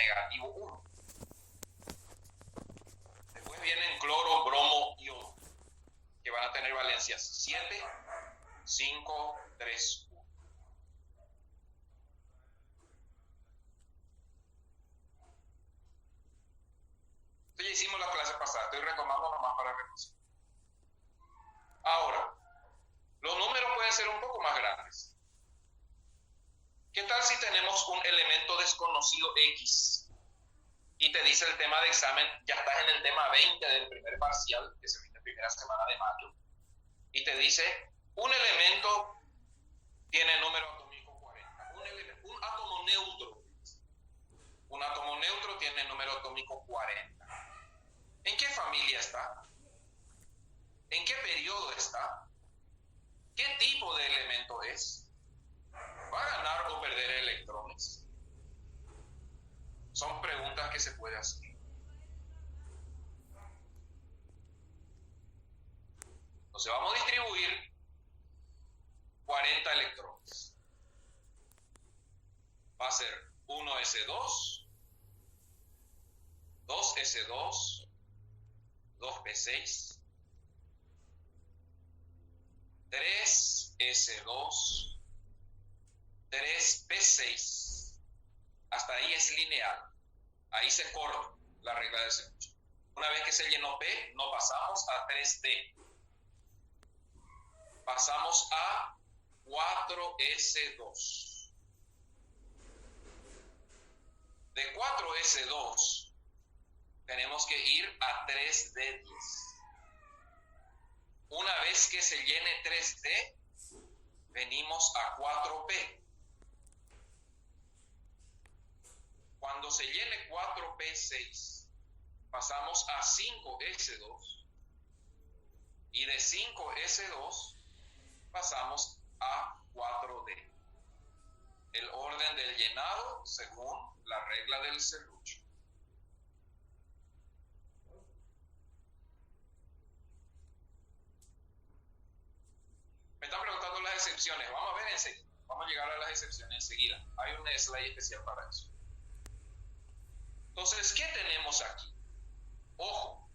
negativo 1. Después vienen cloro, bromo y yodo, que van a tener valencias 7, 5, 3, 1. Esto ya hicimos la clase pasada, estoy retomando nomás para repasar. Ahora, los números pueden ser un poco más grandes. ¿Qué tal si tenemos un elemento desconocido X? Y te dice el tema de examen, ya estás en el tema 20 del primer parcial, que se viene la primera semana de mayo. Y te dice, un elemento tiene número atómico 40. Un átomo neutro. Un átomo neutro tiene número atómico 40. ¿En qué familia está? ¿En qué periodo está? ¿Qué tipo de elemento es? ¿Va a ganar o perder electrones? Son preguntas que se pueden hacer. Entonces vamos a distribuir 40 electrones. Va a ser 1s2, 2s2, 2p6, 3s2, 3p6. Hasta ahí es lineal. Ahí se corta la regla de Serrucho. Una vez que se llenó P, no pasamos a 3D. Pasamos a 4s2. De 4s2 tenemos que ir a 3d10. Una vez que se llene 3d, venimos a 4p. Cuando se llene 4p6, pasamos a 5s2 y de 5s2 pasamos a 4d. El orden del llenado según la regla del serrucho. Me están preguntando las excepciones. Vamos a ver enseguida. Vamos a llegar a las excepciones enseguida. Hay un slide especial para eso. Entonces, ¿qué tenemos aquí? Ojo,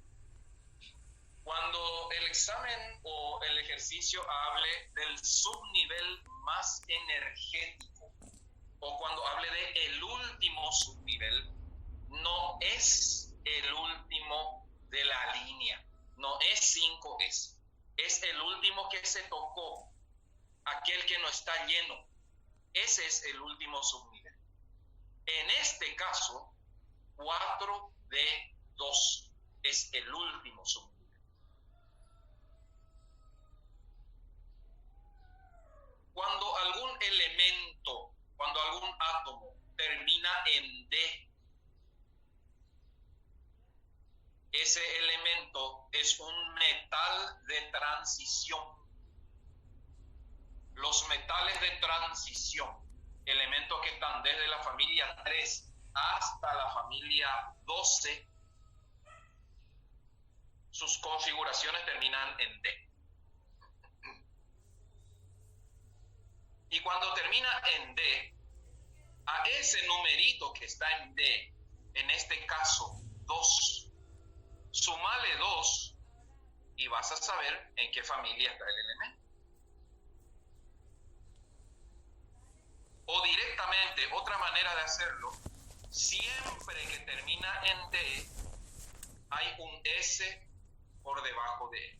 cuando el examen o el ejercicio hable del subnivel más energético o cuando hable de el último subnivel, no es el último de la línea, no es 5S, es el último que se tocó, aquel que no está lleno. Ese es el último subnivel. En este caso, 4D2 es el último subnivel. Cuando algún elemento, cuando algún átomo termina en D, ese elemento es un metal de transición. Los metales de transición, elementos que están desde la familia 3 hasta la familia 12, sus configuraciones terminan en D. Y cuando termina en D, a ese numerito que está en D, en este caso 2, sumale 2 y vas a saber en qué familia está el elemento. O directamente, otra manera de hacerlo, siempre que termina en D, hay un S por debajo de él.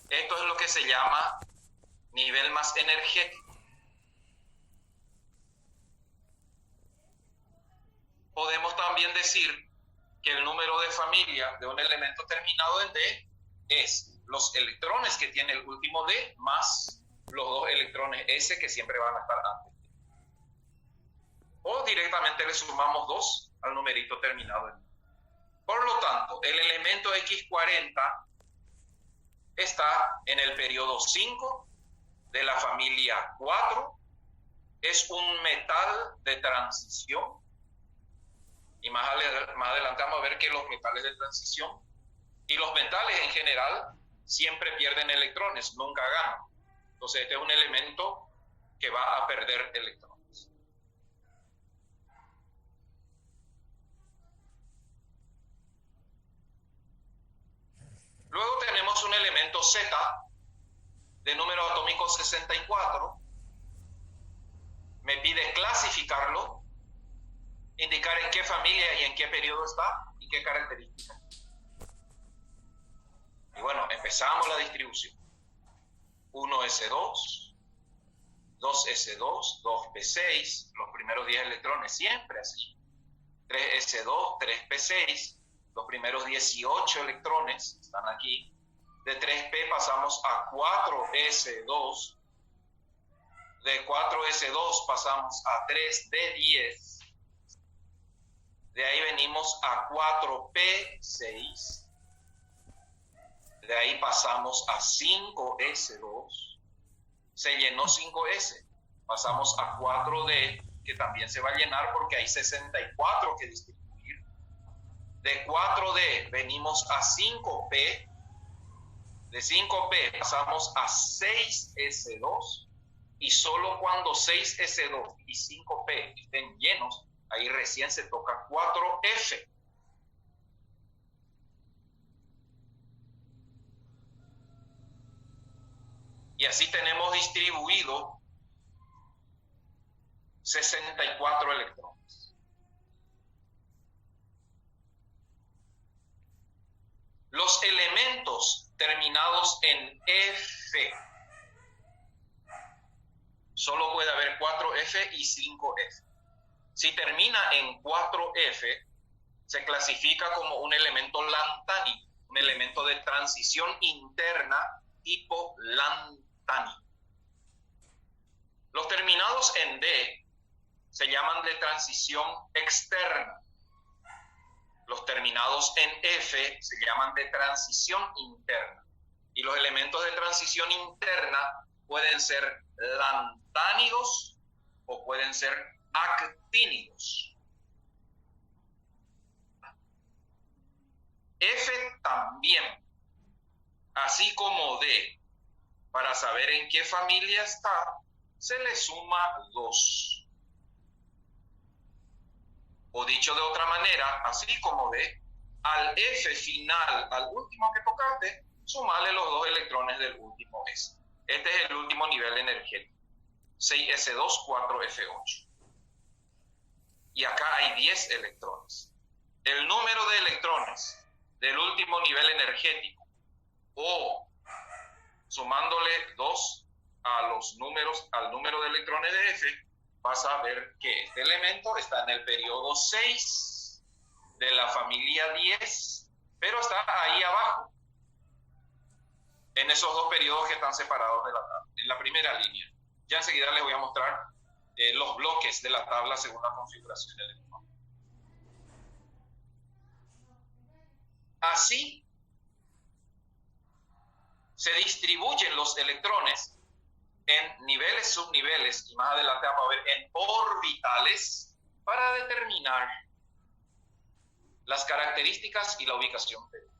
Esto es lo que se llama nivel más energético. Podemos también decir que el número de familia de un elemento terminado en D es los electrones que tiene el último D más los 2 electrones S que siempre van a estar antes. O directamente le sumamos 2 al numerito terminado en D. Por lo tanto, el elemento X40 está en el periodo 5 de la familia 4, es un metal de transición, y más adelante vamos a ver que los metales de transición y los metales en general siempre pierden electrones, nunca ganan. Entonces este es un elemento que va a perder electrones. un elemento Z de número atómico 64. Me pide clasificarlo, indicar en qué familia y en qué periodo está y qué características. Y bueno, empezamos la distribución. 1s2, 2s2, 2p6, los primeros 10 electrones, siempre así. 3s2, 3p6, los primeros 18 electrones están aquí. De 3p pasamos a 4s2. De 4s2 pasamos a 3d10. De ahí venimos a 4p6. De ahí pasamos a 5s2. Se llenó 5s. Pasamos a 4d, que también se va a llenar porque hay 64 que distribuir. De 4d venimos a 5p. De 5p pasamos a 6s2. Y solo cuando 6s2 y 5p estén llenos, ahí recién se toca 4f. Y así tenemos distribuido 64 electrones. Los elementos terminados en F, solo puede haber 4F y 5F. Si termina en 4F, se clasifica como un elemento lantáneo, un elemento de transición interna tipo lantáneo. Los terminados en D se llaman de transición externa. Los terminados en F se llaman de transición interna. Y los elementos de transición interna pueden ser lantánidos o pueden ser actínidos. F también, así como D, para saber en qué familia está, se le suma 2. O dicho de otra manera, así como D, al F final, al último que tocaste, sumarle los 2 electrones del último S. Este es el último nivel energético. 6s2, 4f8. Y acá hay 10 electrones. El número de electrones del último nivel energético, o sumándole 2 al número de electrones de F, vas a ver que este elemento está en el periodo 6 de la familia 10, pero está ahí abajo, en esos 2 periodos que están separados de la tabla, en la primera línea. Ya enseguida les voy a mostrar los bloques de la tabla según la configuración electrónica. Así se distribuyen los electrones en niveles, subniveles, y más adelante vamos a ver en orbitales, para determinar las características y la ubicación de ellos.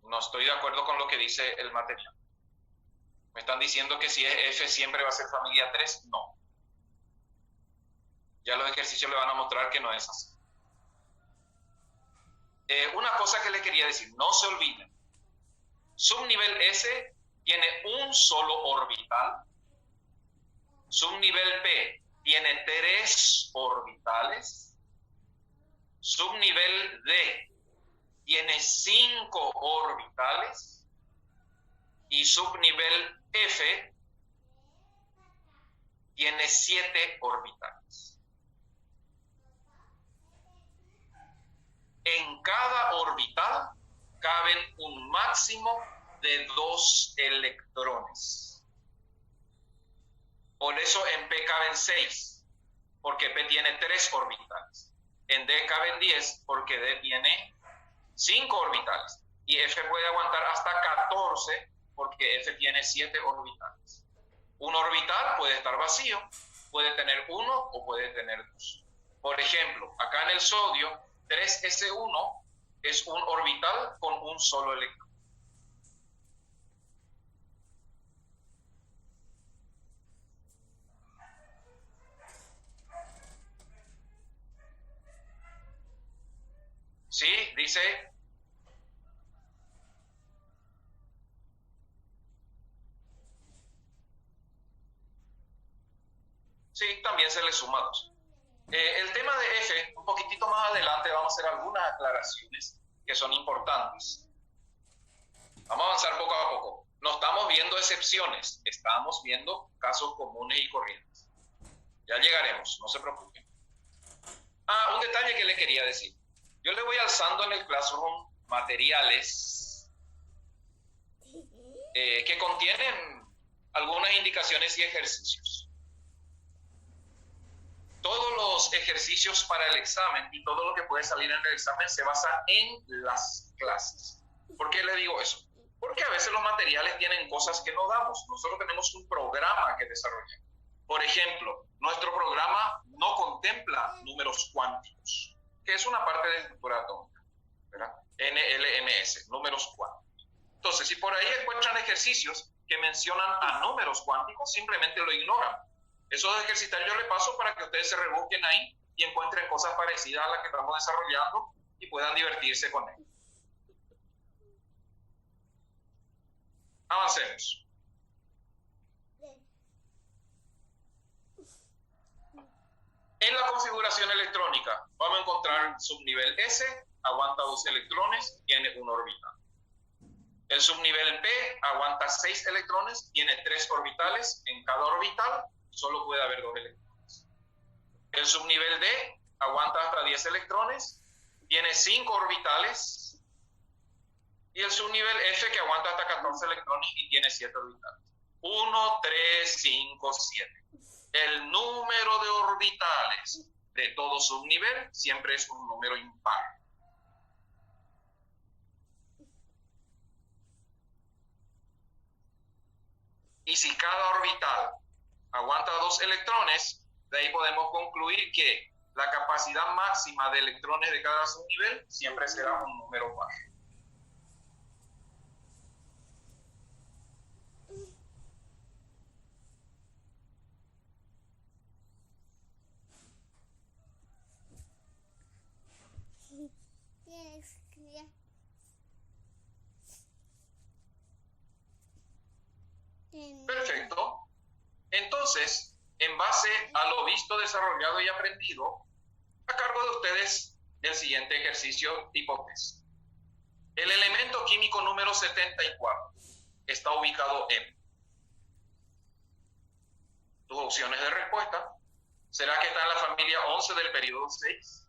No estoy de acuerdo con lo que dice el material. Me están diciendo que si es F siempre va a ser familia 3. No. Ya los ejercicios le van a mostrar que no es así. Una cosa que le quería decir, no se olviden. Subnivel S tiene un solo orbital. Subnivel P tiene 3 orbitales. Subnivel D tiene 5 orbitales. Y subnivel F tiene 7 orbitales. En cada orbital caben un máximo de 2 electrones. Por eso en P caben 6, porque P tiene 3 orbitales. En D caben 10, porque D tiene 5 orbitales. Y F puede aguantar hasta 14, porque F tiene 7 orbitales. Un orbital puede estar vacío, puede tener 1 o puede tener 2. Por ejemplo, acá en el sodio, 3s1 es un orbital con un solo electrón. Dice, sí, también se le suma 2. El tema de F, un poquitito más adelante vamos a hacer algunas aclaraciones que son importantes. Vamos a avanzar poco a poco. No estamos viendo excepciones, estamos viendo casos comunes y corrientes. Ya llegaremos, no se preocupen. Un detalle que le quería decir. Yo le voy alzando en el Classroom materiales que contienen algunas indicaciones y ejercicios. Todos los ejercicios para el examen y todo lo que puede salir en el examen se basa en las clases. ¿Por qué le digo eso? Porque a veces los materiales tienen cosas que no damos. Nosotros tenemos un programa que desarrollar. Por ejemplo, nuestro programa no contempla números cuánticos, que es una parte de estructura atómica, ¿verdad? NLMS, números cuánticos. Entonces, si por ahí encuentran ejercicios que mencionan a números cuánticos, simplemente lo ignoran. Esos ejercicios yo le paso para que ustedes se rebusquen ahí y encuentren cosas parecidas a las que estamos desarrollando y puedan divertirse con ellos. Avancemos. En la configuración electrónica vamos a encontrar subnivel S, aguanta 2 electrones, tiene un orbital. El subnivel P aguanta 6 electrones, tiene 3 orbitales. En cada orbital solo puede haber 2 electrones. El subnivel D aguanta hasta 10 electrones, tiene 5 orbitales. Y el subnivel F que aguanta hasta 14 electrones y tiene 7 orbitales. 1, 3, 5, 7. El número de orbitales de todo subnivel siempre es un número impar. Y si cada orbital aguanta 2 electrones, de ahí podemos concluir que la capacidad máxima de electrones de cada subnivel siempre será un número par. Perfecto. Entonces, en base a lo visto, desarrollado y aprendido, a cargo de ustedes el siguiente ejercicio tipo test. El elemento químico número 74 está ubicado en tus opciones de respuesta. ¿Será que está en la familia 11 del periodo 6?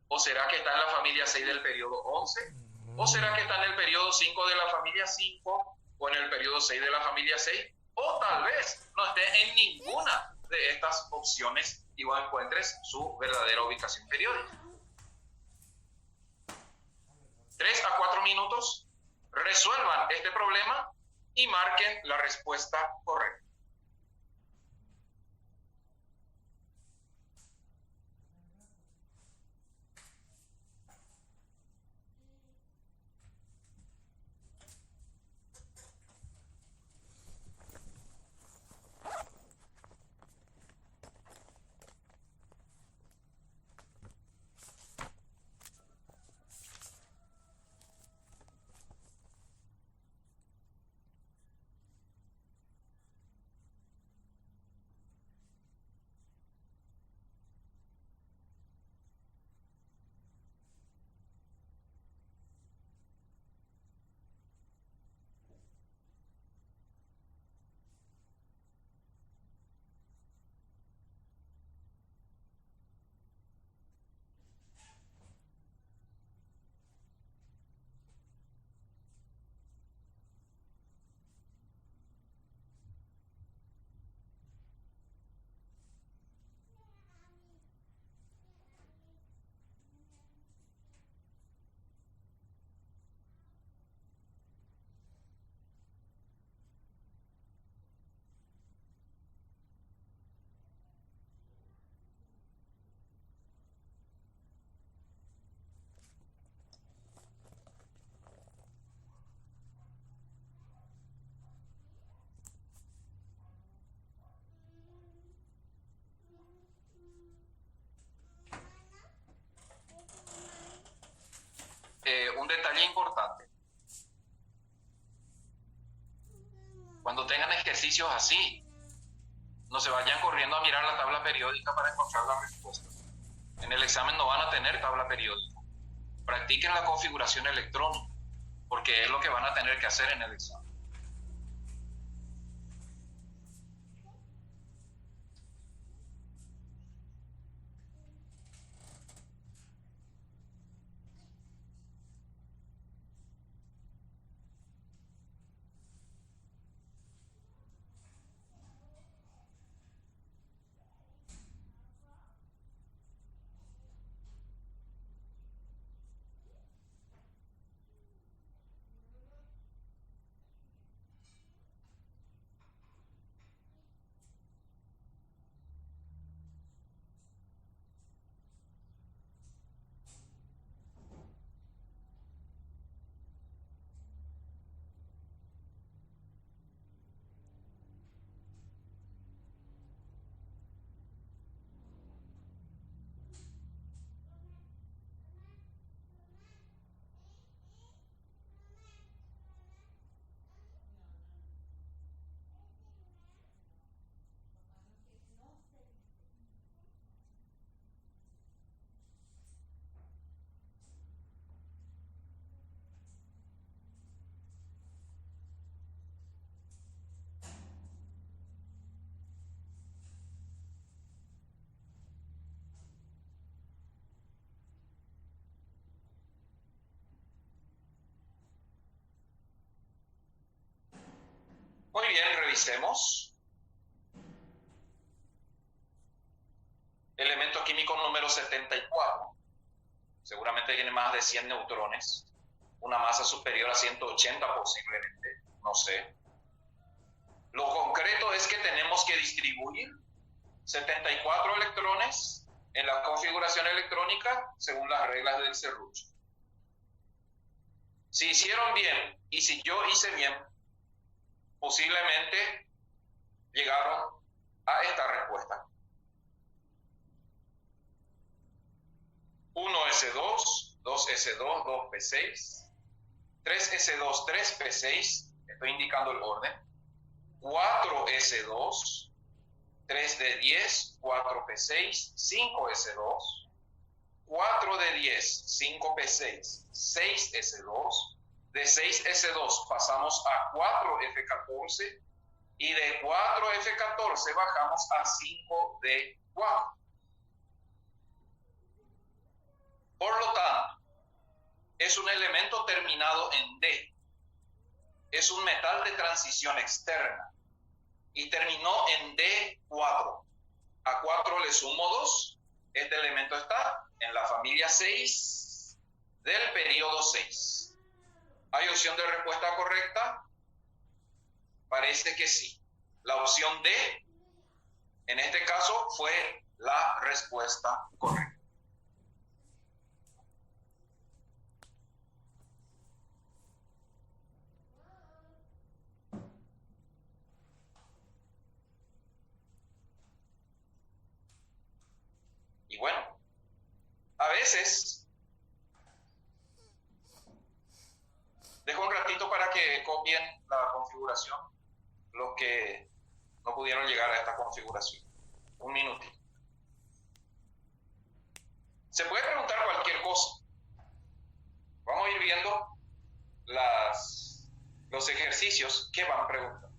¿O será que está en la familia 6 del periodo 11? ¿O será que está en el periodo 5 de la familia 5? ¿O en el periodo 6 de la familia 6? O tal vez no esté en ninguna de estas opciones y vos encuentres su verdadera ubicación periódica. 3 a 4 minutos, resuelvan este problema y marquen la respuesta correcta. detalle importante. Cuando tengan ejercicios así, no se vayan corriendo a mirar la tabla periódica para encontrar la respuesta. En el examen no van a tener tabla periódica. Practiquen la configuración electrónica, porque es lo que van a tener que hacer en el examen. Muy bien, revisemos. Elemento químico número 74. Seguramente tiene más de 100 neutrones. Una masa superior a 180 posiblemente. No sé. Lo concreto es que tenemos que distribuir 74 electrones en la configuración electrónica según las reglas del serrucho. Si hicieron bien y si yo hice bien, posiblemente llegaron a esta respuesta. 1S2, 2S2, 2P6, 3S2, 3P6, estoy indicando el orden, 4S2, 3D10, 4P6, 5S2, 4D10, 5P6, 6S2, de 6S2 pasamos a 4F14 y de 4F14 bajamos a 5D4. Por lo tanto, es un elemento terminado en D. Es un metal de transición externa y terminó en D4. A 4 le sumo 2. Este elemento está en la familia 6 del periodo 6. ¿Hay opción de respuesta correcta? Parece que sí. La opción D, en este caso, fue la respuesta correcta. Y bueno, a veces dejo un ratito para que copien la configuración los que no pudieron llegar a esta configuración. Un minutito. Se puede preguntar cualquier cosa. Vamos a ir viendo los ejercicios que van preguntando.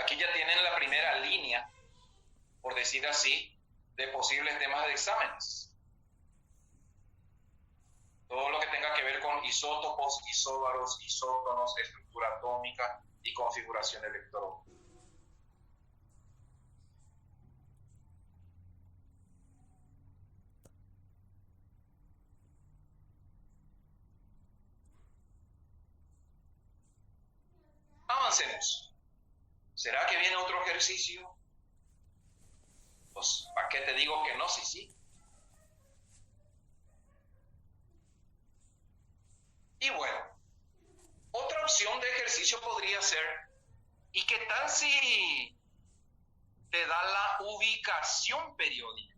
Aquí ya tienen la primera línea, por decir así, de posibles temas de exámenes. Todo lo que tenga que ver con isótopos, isóbaros, isótonos, estructura atómica y configuración electrónica. Avancemos. ¿Será que viene otro ejercicio? Pues, ¿para qué te digo que no? Sí, sí. Y bueno, otra opción de ejercicio podría ser, ¿y qué tal si te da la ubicación periódica?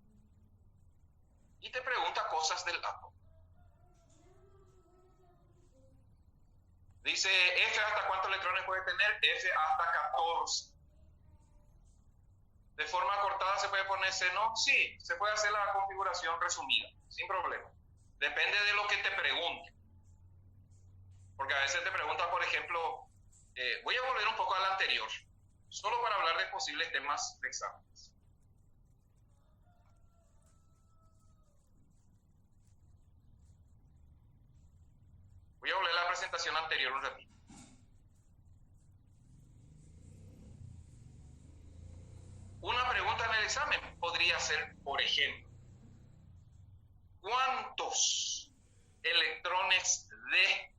Y te pregunta cosas del átomo. Dice, F hasta cuántos electrones puede tener, F hasta 14. ¿De forma cortada se puede poner C? No, sí, se puede hacer la configuración resumida, sin problema. Depende de lo que te pregunte. Porque a veces te preguntan, por ejemplo, voy a volver un poco al anterior, solo para hablar de posibles temas de exámenes. Voy a volver a la presentación anterior un ratito. Una pregunta en el examen podría ser, por ejemplo, ¿cuántos electrones D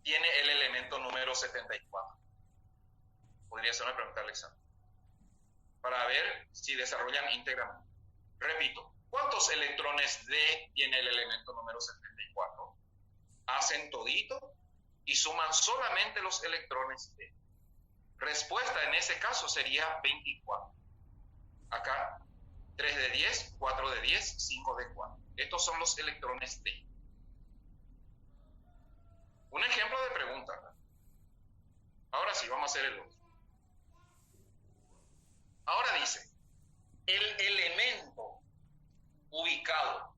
tiene el elemento número 74? Podría ser una pregunta del examen, para ver si desarrollan íntegramente. Repito, ¿cuántos electrones D tiene el elemento número 74? Hacen todito y suman solamente los electrones D. Respuesta en ese caso sería 24. Acá 3 de 10, 4 de 10, 5 de 4. Estos son los electrones D. Un ejemplo de pregunta. Ahora sí, vamos a hacer el otro. Ahora dice, el elemento ubicado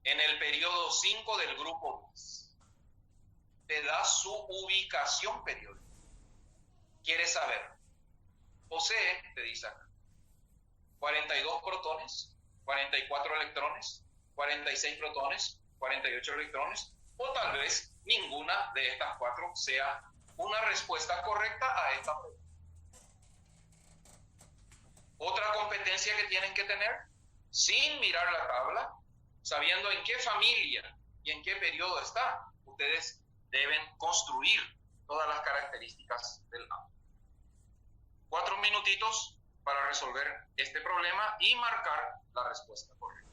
en el periodo 5 del grupo 10 te da su ubicación periódica. ¿Quieres saber? Posee, te dice acá, 42 protones, 44 electrones, 46 protones, 48 electrones, o tal vez ninguna de estas cuatro sea una respuesta correcta a esta pregunta. Otra competencia que tienen que tener, sin mirar la tabla, sabiendo en qué familia y en qué periodo está, ustedes deben construir todas las características del átomo. 4 minutitos para resolver este problema y marcar la respuesta correcta.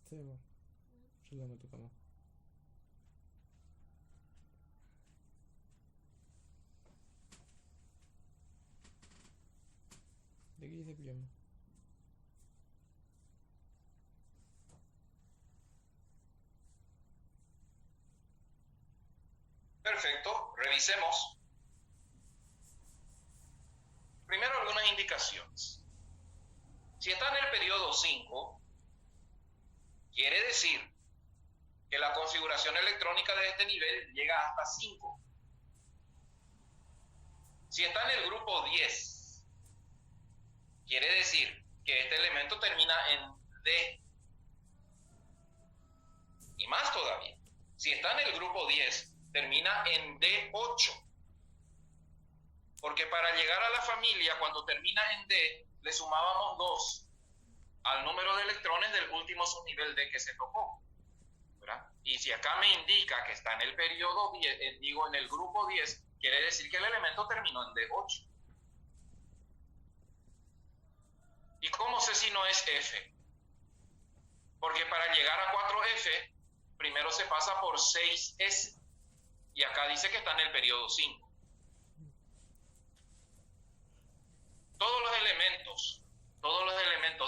Sí, bueno, yo la meto acá. De aquí se llama. Perfecto, revisemos. Primero algunas indicaciones. Si está en el periodo 5, quiere decir que la configuración electrónica de este nivel llega hasta 5. Si está en el grupo 10, quiere decir que este elemento termina en D. Y más todavía, si está en el grupo 10, termina en D8. Porque para llegar a la familia, cuando termina en D, le sumábamos 2 al número de electrones del último subnivel D que se tocó, ¿verdad? Y si acá me indica que está en el periodo 10, en el grupo 10, quiere decir que el elemento terminó en D8. ¿Y cómo sé si no es F? Porque para llegar a 4F, primero se pasa por 6S. Y acá dice que está en el periodo 5. Todos los elementos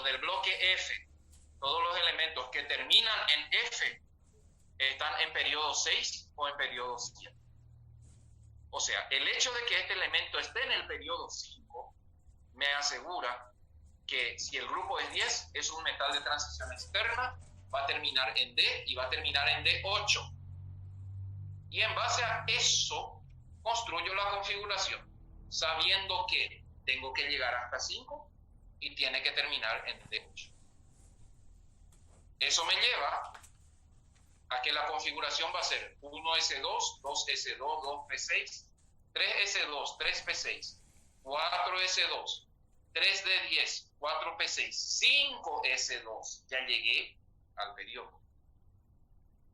del bloque F, todos los elementos que terminan en F, están en periodo 6 o en periodo 7. O sea, el hecho de que este elemento esté en el periodo 5 me asegura que si el grupo es 10, es un metal de transición externa, va a terminar en D y va a terminar en D8. Y en base a eso, construyo la configuración, sabiendo que tengo que llegar hasta 5 y tiene que terminar en D8. Eso me lleva a que la configuración va a ser 1S2, 2S2, 2P6, 3S2, 3P6, 4S2, 3D10, 4P6, 5S2. Ya llegué al periodo.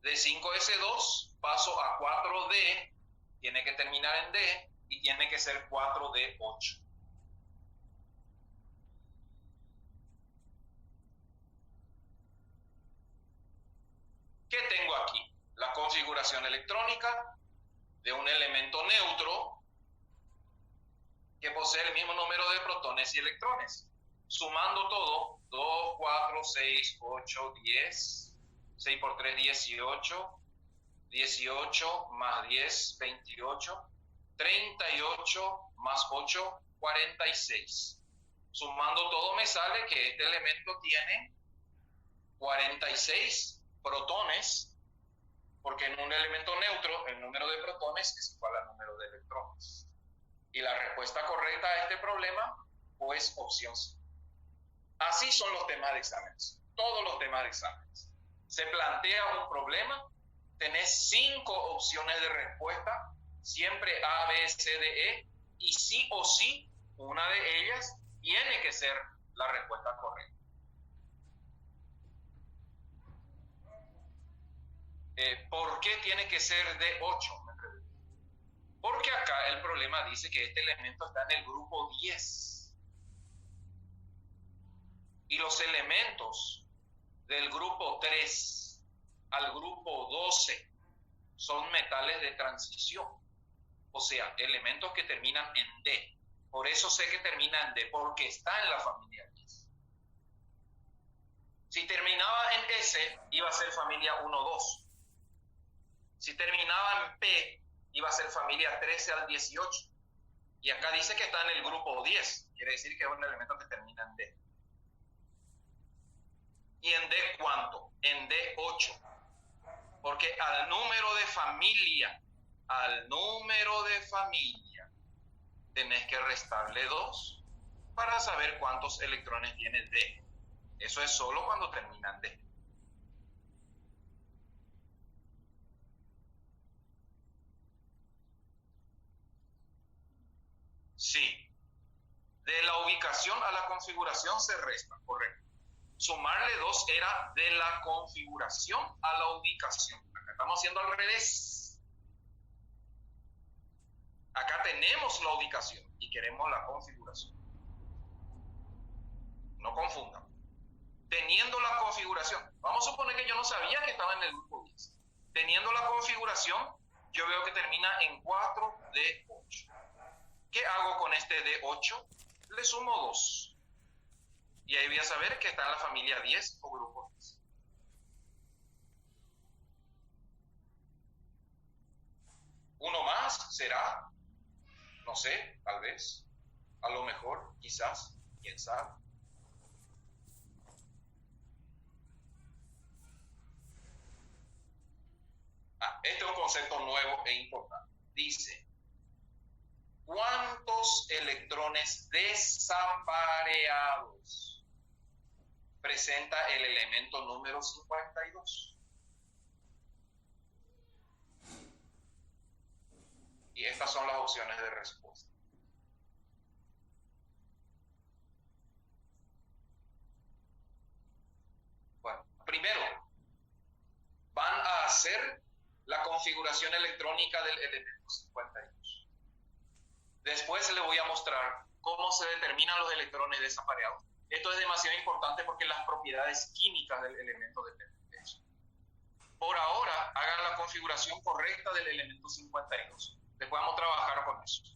De 5S2 paso a 4D, tiene que terminar en D y tiene que ser 4D8. ¿Qué tengo aquí? La configuración electrónica de un elemento neutro que posee el mismo número de protones y electrones. Sumando todo, 2, 4, 6, 8, 10, 6 por 3, 18, 18 más 10, 28, 38 más 8, 46. Sumando todo me sale que este elemento tiene 46 protones, porque en un elemento neutro el número de protones es igual al número de electrones. Y la respuesta correcta a este problema, pues opción C. Así son los temas de exámenes, todos los temas de exámenes. Se plantea un problema, tenés 5 opciones de respuesta, siempre A, B, C, D, E, y sí o sí, una de ellas tiene que ser la respuesta correcta. ¿Por qué tiene que ser D8? Porque acá el problema dice que este elemento está en el grupo 10. Y los elementos del grupo 3 al grupo 12 son metales de transición. O sea, elementos que terminan en D. Por eso sé que termina en D, porque está en la familia 10. Si terminaba en S, iba a ser familia 1-2. Si terminaba en P, iba a ser familia 13 al 18. Y acá dice que está en el grupo 10. Quiere decir que es un elemento que termina en D. ¿Y en D cuánto? En D8. Porque al número de familia, tenés que restarle 2 para saber cuántos electrones tiene D. Eso es solo cuando termina en D. Sí. De la ubicación a la configuración se resta, correcto. Sumarle 2 era de la configuración a la ubicación. Acá estamos haciendo al revés. Acá tenemos la ubicación y queremos la configuración. No confundan. teniendo la configuración, vamos a suponer que yo no sabía que estaba en el grupo 10. Teniendo la configuración, yo veo que termina en 4D8. ¿Qué hago con este D8? Le sumo 2. Y ahí voy a saber que está en la familia 10 o grupo 10. Uno más será, no sé, tal vez, a lo mejor, quizás, quién sabe. Este es un concepto nuevo e importante. Dice, ¿cuántos electrones desapareados presenta el elemento número 52? Y estas son las opciones de respuesta. Bueno, primero, van a hacer la configuración electrónica del elemento 52. Después les voy a mostrar cómo se determinan los electrones desapareados. Esto es demasiado importante porque las propiedades químicas del elemento dependen de eso. Por ahora, hagan la configuración correcta del elemento 52. Después vamos a trabajar con eso.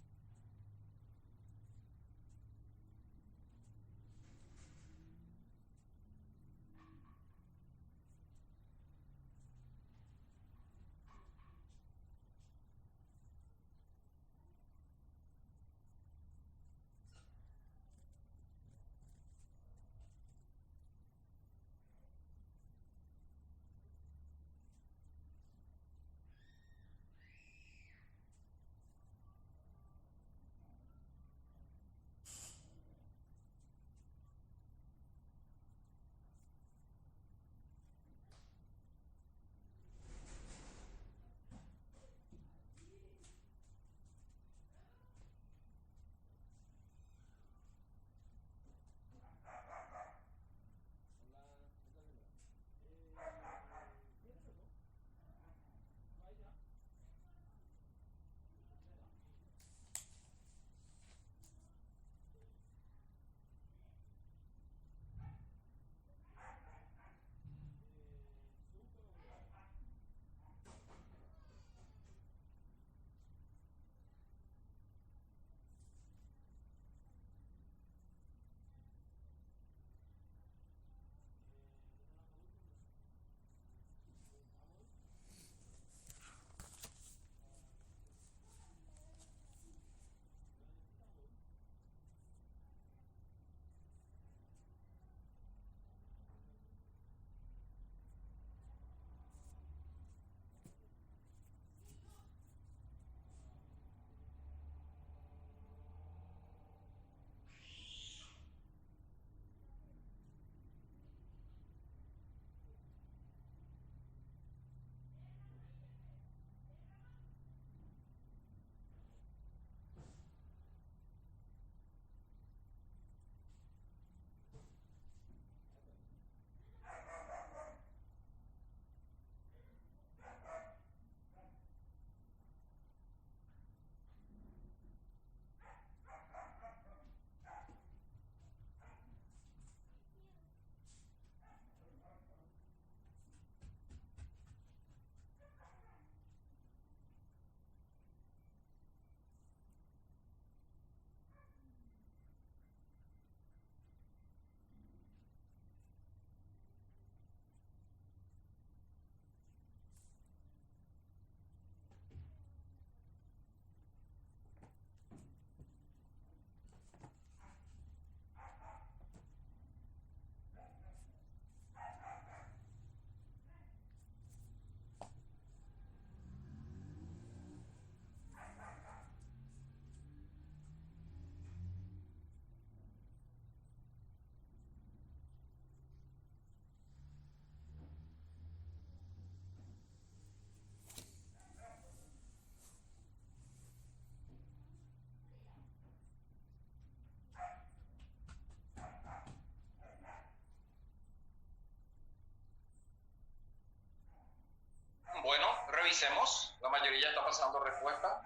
Bueno, revisemos. La mayoría ya está pasando respuesta.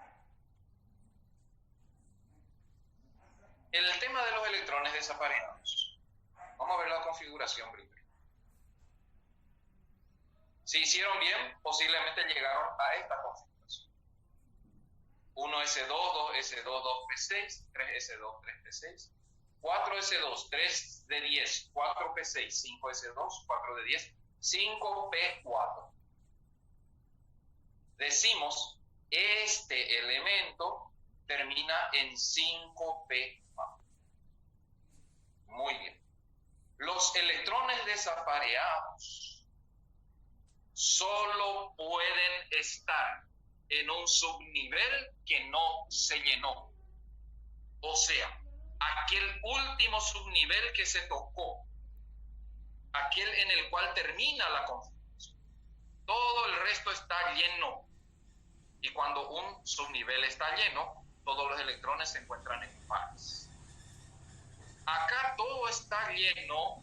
El tema de los electrones desapareados. Vamos a ver la configuración primero. Si hicieron bien, posiblemente llegaron a esta configuración. 1s2, 2s2, 2p6, 3s2, 3p6, 4s2, 3 de 10, 4p6, 5s2, 4 de 10, 5p4. Decimos, este elemento termina en 5p4. Muy bien. Los electrones desapareados solo pueden estar en un subnivel que no se llenó. O sea, aquel último subnivel que se tocó, aquel en el cual termina la configuración. Todo el resto está lleno. Y cuando un subnivel está lleno, todos los electrones se encuentran en pares. Acá todo está lleno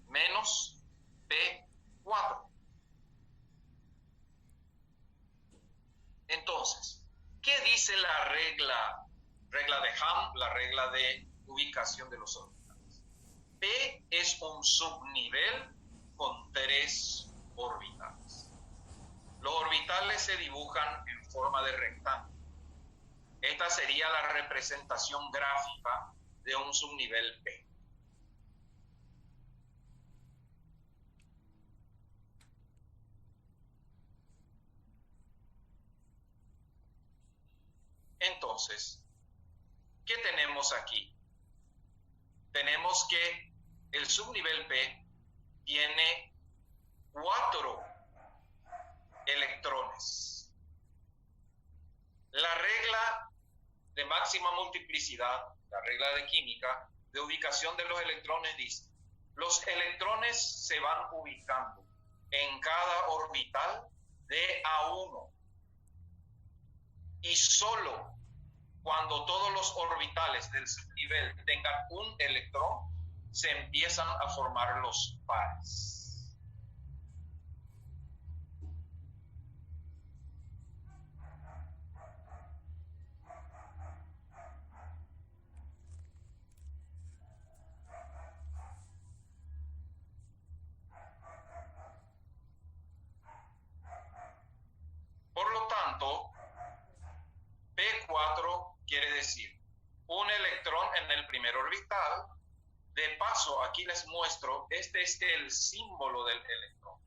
menos P4. Entonces, ¿qué dice la regla de Ham, la regla de ubicación de los orbitales? P es un subnivel con 3 orbitales. Los orbitales se dibujan en forma de rectángulo. Esta sería la representación gráfica de un subnivel P. Entonces, ¿qué tenemos aquí? Tenemos que el subnivel P tiene 4 electrones. La regla de máxima multiplicidad, la regla de química, de ubicación de los electrones dice, los electrones se van ubicando en cada orbital de A1. Y solo cuando todos los orbitales del subnivel tengan un electrón, se empiezan a formar los pares. Por lo tanto, P4 quiere decir un electrón en el primer orbital. De paso, aquí les muestro, este es el símbolo del electrón.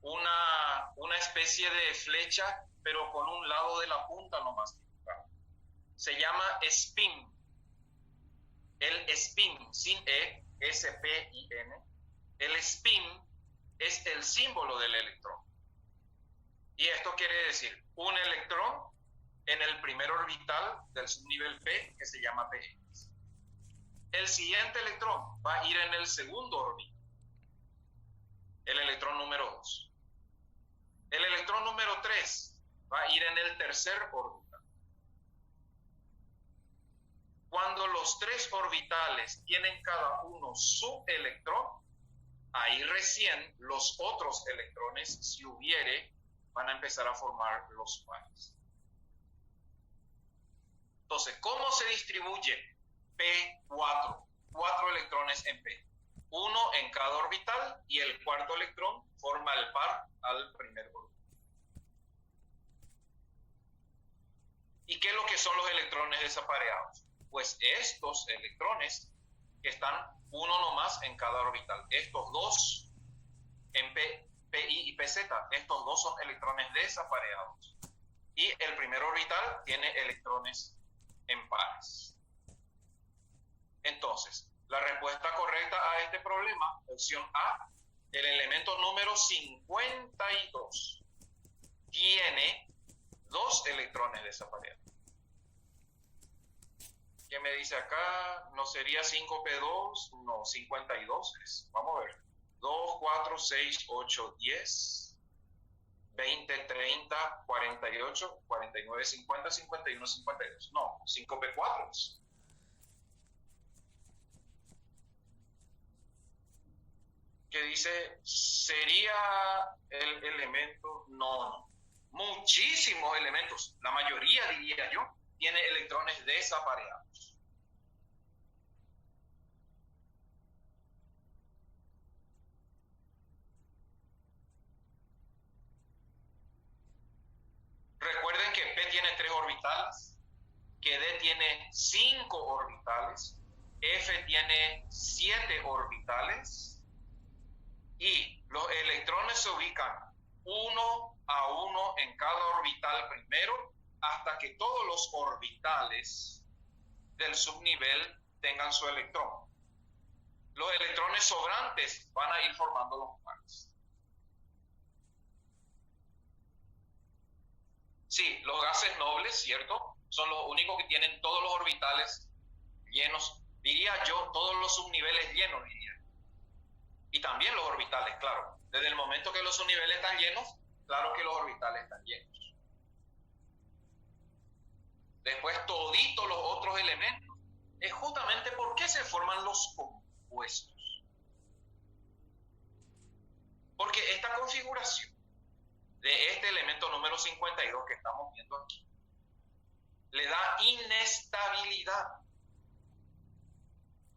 Una especie de flecha, pero con un lado de la punta nomás. Se llama spin. El spin, sin E, S-P-I-N. El spin es el símbolo del electrón. Y esto quiere decir un electrón en el primer orbital del subnivel P, que se llama Px. El siguiente electrón va a ir en el segundo orbital, el electrón número 2. El electrón número 3 va a ir en el tercer orbital. Cuando los 3 orbitales tienen cada uno su electrón, ahí recién los otros electrones, si hubiere, van a empezar a formar los pares. Entonces, ¿cómo se distribuye P4? 4 electrones en P. 1 en cada orbital y el cuarto electrón forma el par al primer orbital. ¿Y qué es lo que son los electrones desapareados? Pues estos electrones que están uno nomás en cada orbital. Estos dos en PI y PZ, estos dos son electrones desapareados. Y el primer orbital tiene electrones en pares. Entonces, la respuesta correcta a este problema, opción A, el elemento número 52 tiene 2 electrones desapareados. ¿Qué me dice acá? ¿No sería 5p2? No, 52 es. Vamos a ver. 2, 4, 6, 8, 10, 20, 30, 48, 49, 50, 51, 52. No, 5p4 es. Que dice, ¿sería el elemento? No. Muchísimos elementos, la mayoría diría yo, tiene electrones desapareados. tiene 3 orbitales, que D tiene 5 orbitales, F tiene 7 orbitales, y los electrones se ubican uno a uno en cada orbital primero, hasta que todos los orbitales del subnivel tengan su electrón. Los electrones sobrantes van a ir formando los pares. Sí, los gases nobles, ¿cierto? Son los únicos que tienen todos los orbitales llenos. Diría yo, todos los subniveles llenos, diría. Y también los orbitales, claro. Desde el momento que los subniveles están llenos, claro que los orbitales están llenos. Después, toditos los otros elementos. Es justamente por qué se forman los compuestos. Porque esta configuración de este elemento número 52 que estamos viendo aquí, le da inestabilidad.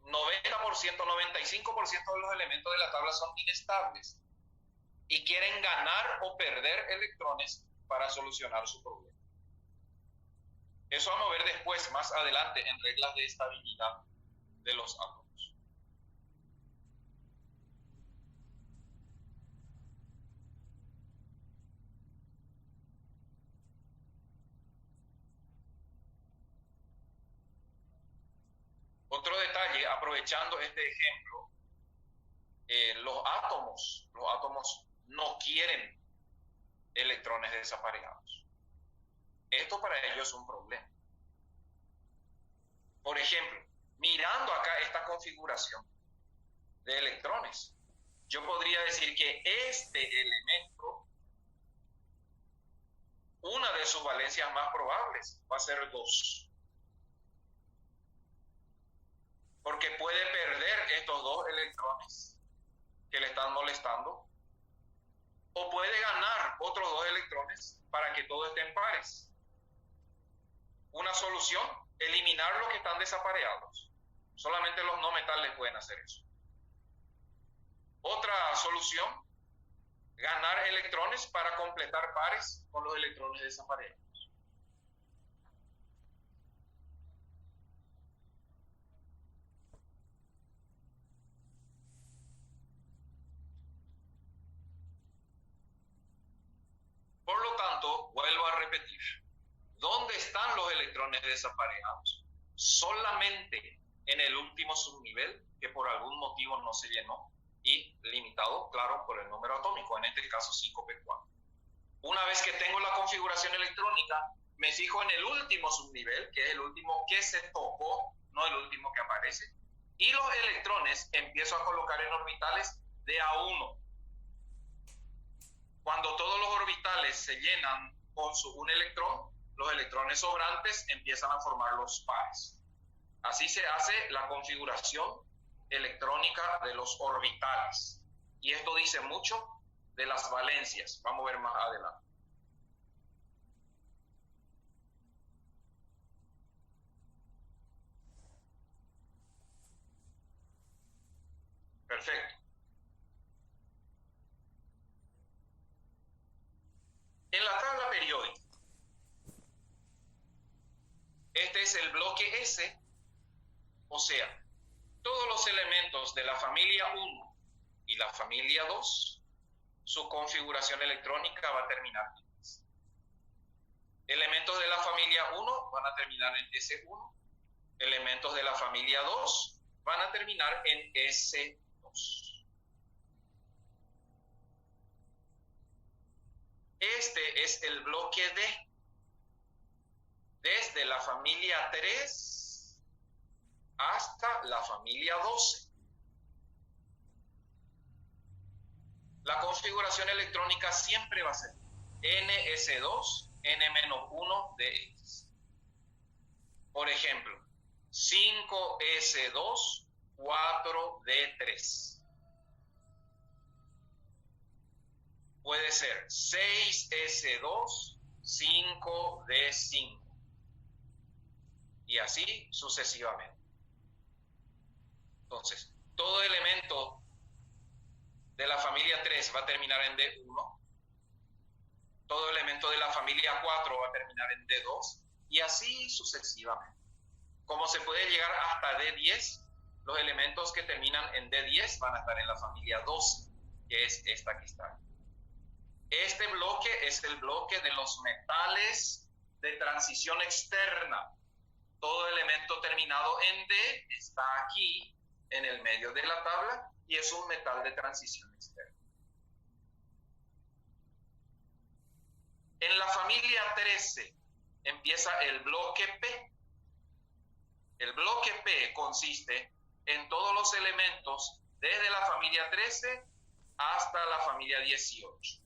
90%, 95% de los elementos de la tabla son inestables y quieren ganar o perder electrones para solucionar su problema. Eso vamos a ver después, más adelante, en reglas de estabilidad de los átomos. Otro detalle, aprovechando este ejemplo, los átomos no quieren electrones desaparejados. Esto para ellos es un problema. Por ejemplo, mirando acá esta configuración de electrones, yo podría decir que este elemento, una de sus valencias más probables va a ser 2. Porque puede perder estos 2 electrones que le están molestando, o puede ganar otros 2 electrones para que todo esté en pares. Una solución, eliminar los que están desapareados. Solamente los no metales pueden hacer eso. Otra solución, ganar electrones para completar pares con los electrones desapareados. Por lo tanto, vuelvo a repetir, ¿dónde están los electrones desaparejados? Solamente en el último subnivel, que por algún motivo no se llenó, y limitado, claro, por el número atómico, en este caso 5p4. Una vez que tengo la configuración electrónica, me fijo en el último subnivel, que es el último que se tocó, no el último que aparece, y los electrones empiezo a colocar en orbitales de A1. Cuando todos los orbitales se llenan con un electrón, los electrones sobrantes empiezan a formar los pares. Así se hace la configuración electrónica de los orbitales. Y esto dice mucho de las valencias. Vamos a ver más adelante. Perfecto. En la tabla periódica, este es el bloque S, o sea, todos los elementos de la familia 1 y la familia 2, su configuración electrónica va a terminar en S. Elementos de la familia 1 van a terminar en S1, elementos de la familia 2 van a terminar en S2. Este es el bloque D, desde la familia 3 hasta la familia 12. La configuración electrónica siempre va a ser NS2, N-1 de X. Por ejemplo, 5S2, 4D3. Puede ser 6S2, 5D5. Y así sucesivamente. Entonces, todo elemento de la familia 3 va a terminar en D1. Todo elemento de la familia 4 va a terminar en D2 y así sucesivamente. Como se puede llegar hasta D10, los elementos que terminan en D10 van a estar en la familia 12, que es esta que está aquí. Este bloque es el bloque de los metales de transición externa. Todo elemento terminado en D está aquí en el medio de la tabla y es un metal de transición externa. En la familia 13 empieza el bloque P. El bloque P consiste en todos los elementos desde la familia 13 hasta la familia 18.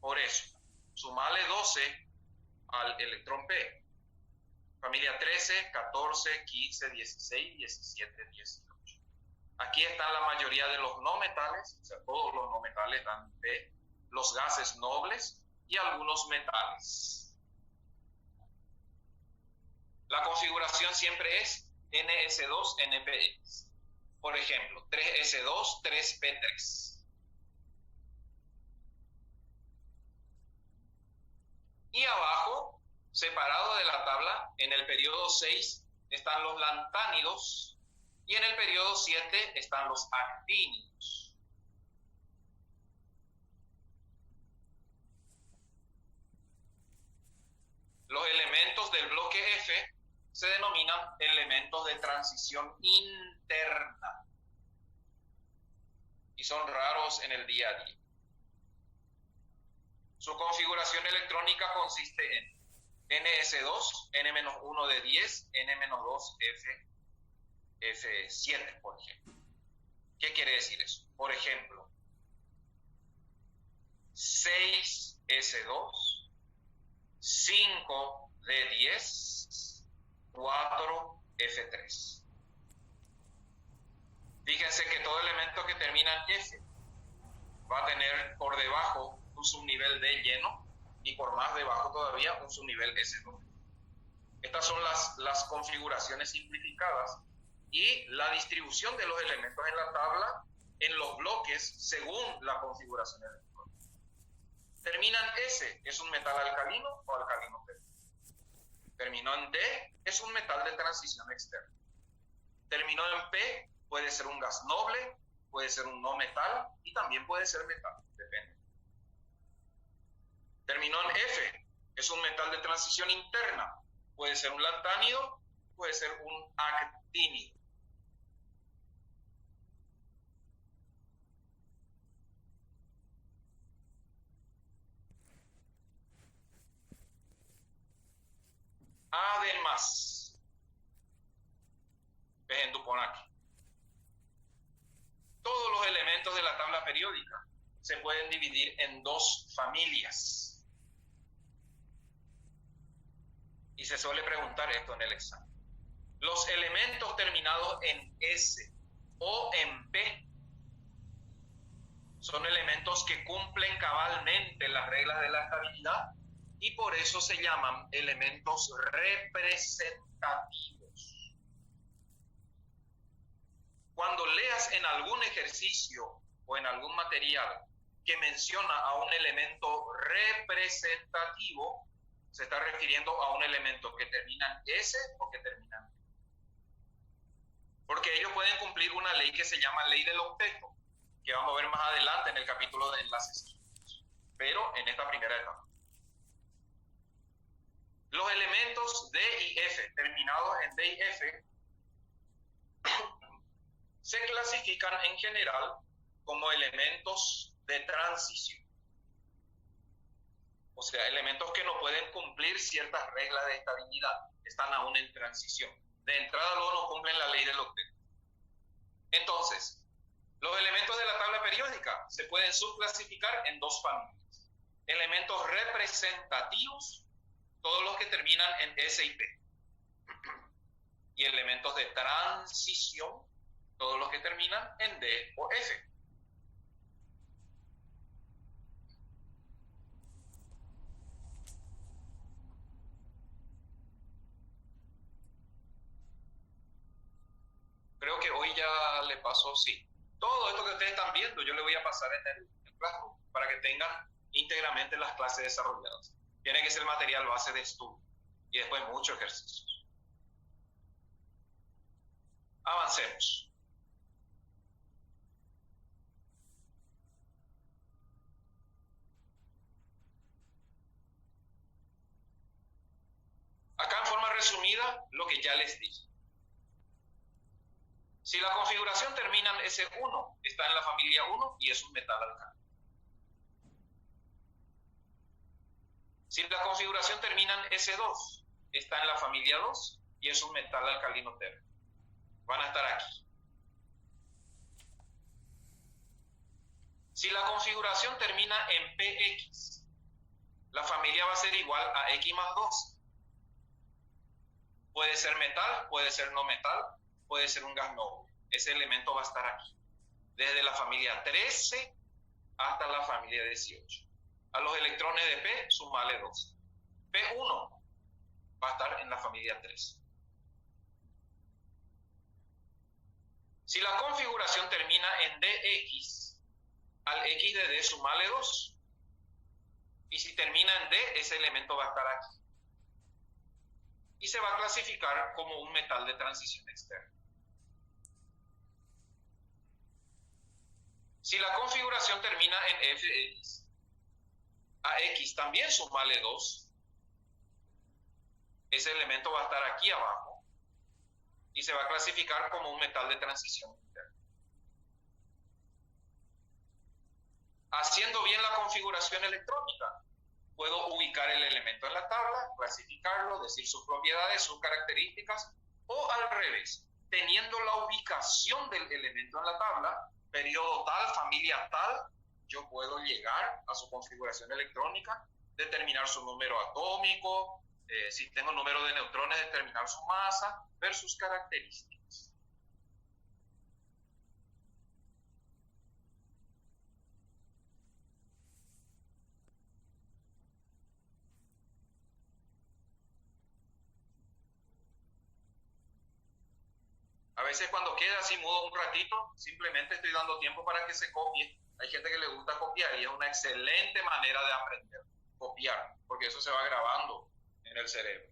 Por eso, sumale 12 al electrón P. Familia 13, 14, 15, 16, 17, 18. Aquí están la mayoría de los no metales, o sea, todos los no metales dan P, los gases nobles y algunos metales. La configuración siempre es NS2-NPX. Por ejemplo, 3S2, 3P3. Y abajo, separado de la tabla, en el periodo 6 están los lantánidos y en el periodo 7 están los actínidos. Los elementos del bloque F se denominan elementos de transición interna y son raros en el día a día. Su configuración electrónica consiste en NS2, N-1 de 10, N-2 F7, por ejemplo. ¿Qué quiere decir eso? Por ejemplo, 6S2, 5 de 10, 4 F3. Fíjense que todo elemento que termina en F va a tener por debajo un subnivel D lleno y por más debajo todavía un subnivel S2. Estas son las configuraciones simplificadas y la distribución de los elementos en la tabla en los bloques según la configuración electrónica. Termina en S, es un metal alcalino o alcalino P. Terminó en D, es un metal de transición externa. Terminó en P, puede ser un gas noble, puede ser un no metal y también puede ser metal, depende. Terminó en F, es un metal de transición interna, puede ser un lantánido, puede ser un actínido. Además, ven tu pon aquí. Todos los elementos de la tabla periódica se pueden dividir en dos familias. Y se suele preguntar esto en el examen. Los elementos terminados en S o en P son elementos que cumplen cabalmente las reglas de la estabilidad y por eso se llaman elementos representativos. Cuando leas en algún ejercicio o en algún material que menciona a un elemento representativo, se está refiriendo a un elemento que termina en S o que termina en P. Porque ellos pueden cumplir una ley que se llama ley del octeto, que vamos a ver más adelante en el capítulo de enlaces químicos, pero en esta primera etapa. Los elementos D y F, terminados en D y F, se clasifican en general como elementos de transición. O sea, elementos que no pueden cumplir ciertas reglas de estabilidad, están aún en transición. De entrada luego no cumplen la ley del octeto. Entonces, los elementos de la tabla periódica se pueden subclasificar en dos familias. Elementos representativos, todos los que terminan en S y P. Y elementos de transición, todos los que terminan en D o F. Creo que hoy ya le pasó, sí. Todo esto que ustedes están viendo, yo le voy a pasar en el Classroom para que tengan íntegramente las clases desarrolladas. Tiene que ser material base de estudio y después muchos ejercicios. Avancemos. Acá en forma resumida, lo que ya les dije. Si la configuración termina en S1, está en la familia 1 y es un metal alcalino. Si la configuración termina en S2, está en la familia 2 y es un metal alcalino térreo. Van a estar aquí. Si la configuración termina en PX, la familia va a ser igual a X más 2. Puede ser metal, puede ser no metal, puede ser un gas noble. Ese elemento va a estar aquí. Desde la familia 13 hasta la familia 18. A los electrones de P, sumale 2. P1 va a estar en la familia 3. Si la configuración termina en DX, al X de D sumale 2. Y si termina en D, ese elemento va a estar aquí. Y se va a clasificar como un metal de transición externa. Si la configuración termina en FX, a X también sumale 2. Ese elemento va a estar aquí abajo y se va a clasificar como un metal de transición interna. Haciendo bien la configuración electrónica, puedo ubicar el elemento en la tabla, clasificarlo, decir sus propiedades, sus características, o al revés, teniendo la ubicación del elemento en la tabla, periodo tal, familia tal, yo puedo llegar a su configuración electrónica, determinar su número atómico, si tengo número de neutrones, determinar su masa, ver sus características. A veces cuando queda así mudo un ratito, simplemente estoy dando tiempo para que se copie. Hay gente que le gusta copiar y es una excelente manera de aprender, copiar, porque eso se va grabando en el cerebro.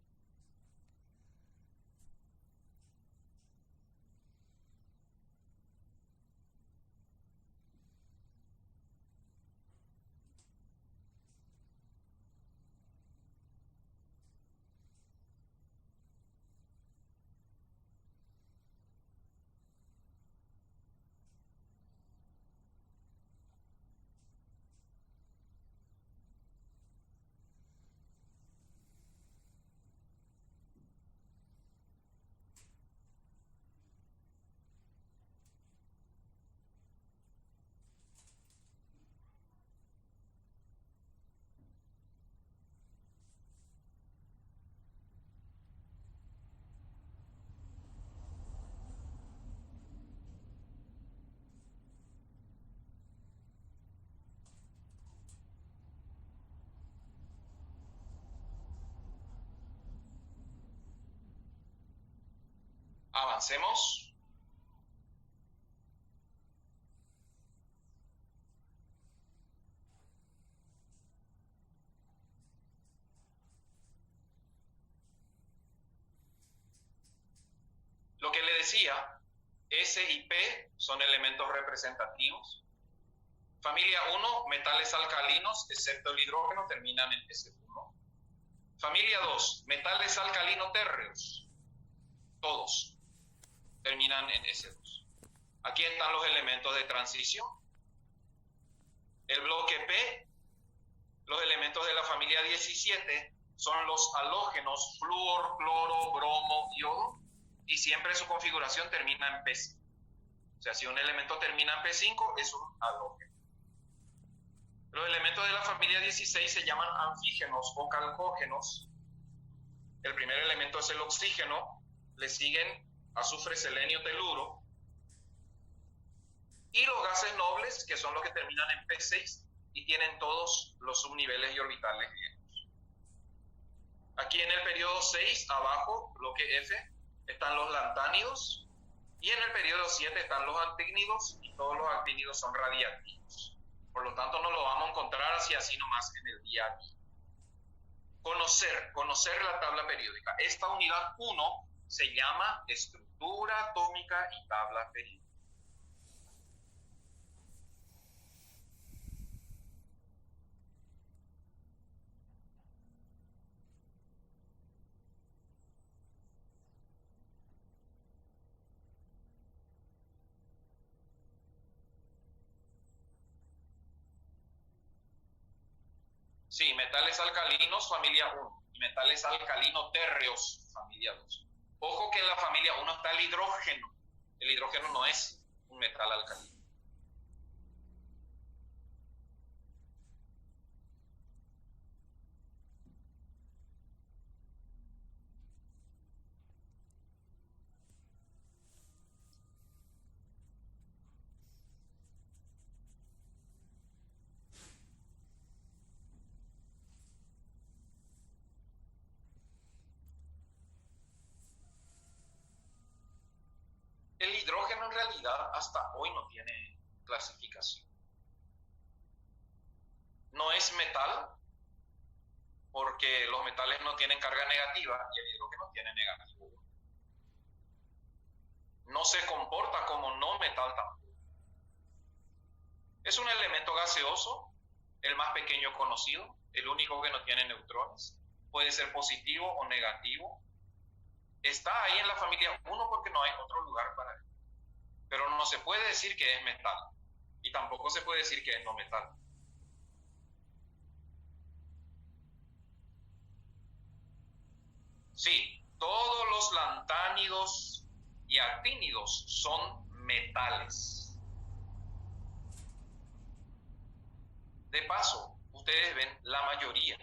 Avancemos. Lo que le decía, S y P son elementos representativos. Familia 1, metales alcalinos, excepto el hidrógeno, terminan en S1. Familia 2, metales alcalino térreos, todos terminan en S2. Aquí están los elementos de transición. El bloque P, los elementos de la familia 17 son los halógenos flúor, cloro, bromo, yodo, y siempre su configuración termina en P5. O sea, si un elemento termina en P5, es un halógeno. Los elementos de la familia 16 se llaman anfígenos o calcógenos. El primer elemento es el oxígeno, le siguen azufre, selenio, teluro. Y los gases nobles, que son los que terminan en P6 y tienen todos los subniveles y orbitales llenos. Aquí en el periodo 6, abajo, bloque F, están los lantánidos, Y en el periodo 7 están los actínidos y todos los actínidos son radiactivos. Por lo tanto, no lo vamos a encontrar así nomás en el día a día. Conocer la tabla periódica. Esta unidad 1 se llama estructura atómica y tabla periódica. Sí, metales alcalinos, familia 1, y metales alcalino térreos, familia 2. Ojo que en la familia 1 está el hidrógeno. El hidrógeno no es un metal alcalino. El hidrógeno en realidad hasta hoy no tiene clasificación. No es metal porque los metales no tienen carga negativa y el hidrógeno tiene negativo. No se comporta como no metal tampoco. Es un elemento gaseoso, el más pequeño conocido, el único que no tiene neutrones. Puede ser positivo o negativo. Está ahí en la familia 1 porque no hay otro lugar para él. Pero no se puede decir que es metal. Y tampoco se puede decir que es no metal. Sí, todos los lantánidos y actínidos son metales. De paso, ustedes ven la mayoría.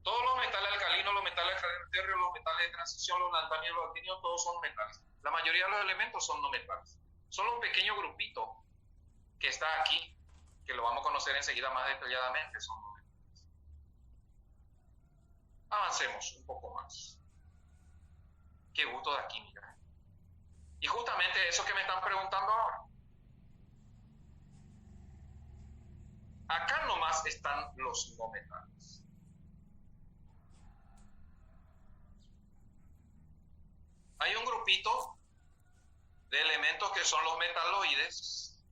Todos los metales alcalinos, los metales térreos, los metales de transición, los lantánidos, los actínidos, todos son metales. La mayoría de los elementos son no metales. Solo un pequeño grupito que está aquí, que lo vamos a conocer enseguida más detalladamente, son no metales. Avancemos un poco más. Qué gusto da química. Y justamente eso que me están preguntando ahora. Acá nomás están los no metales. Hay un grupito de elementos que son los metaloides,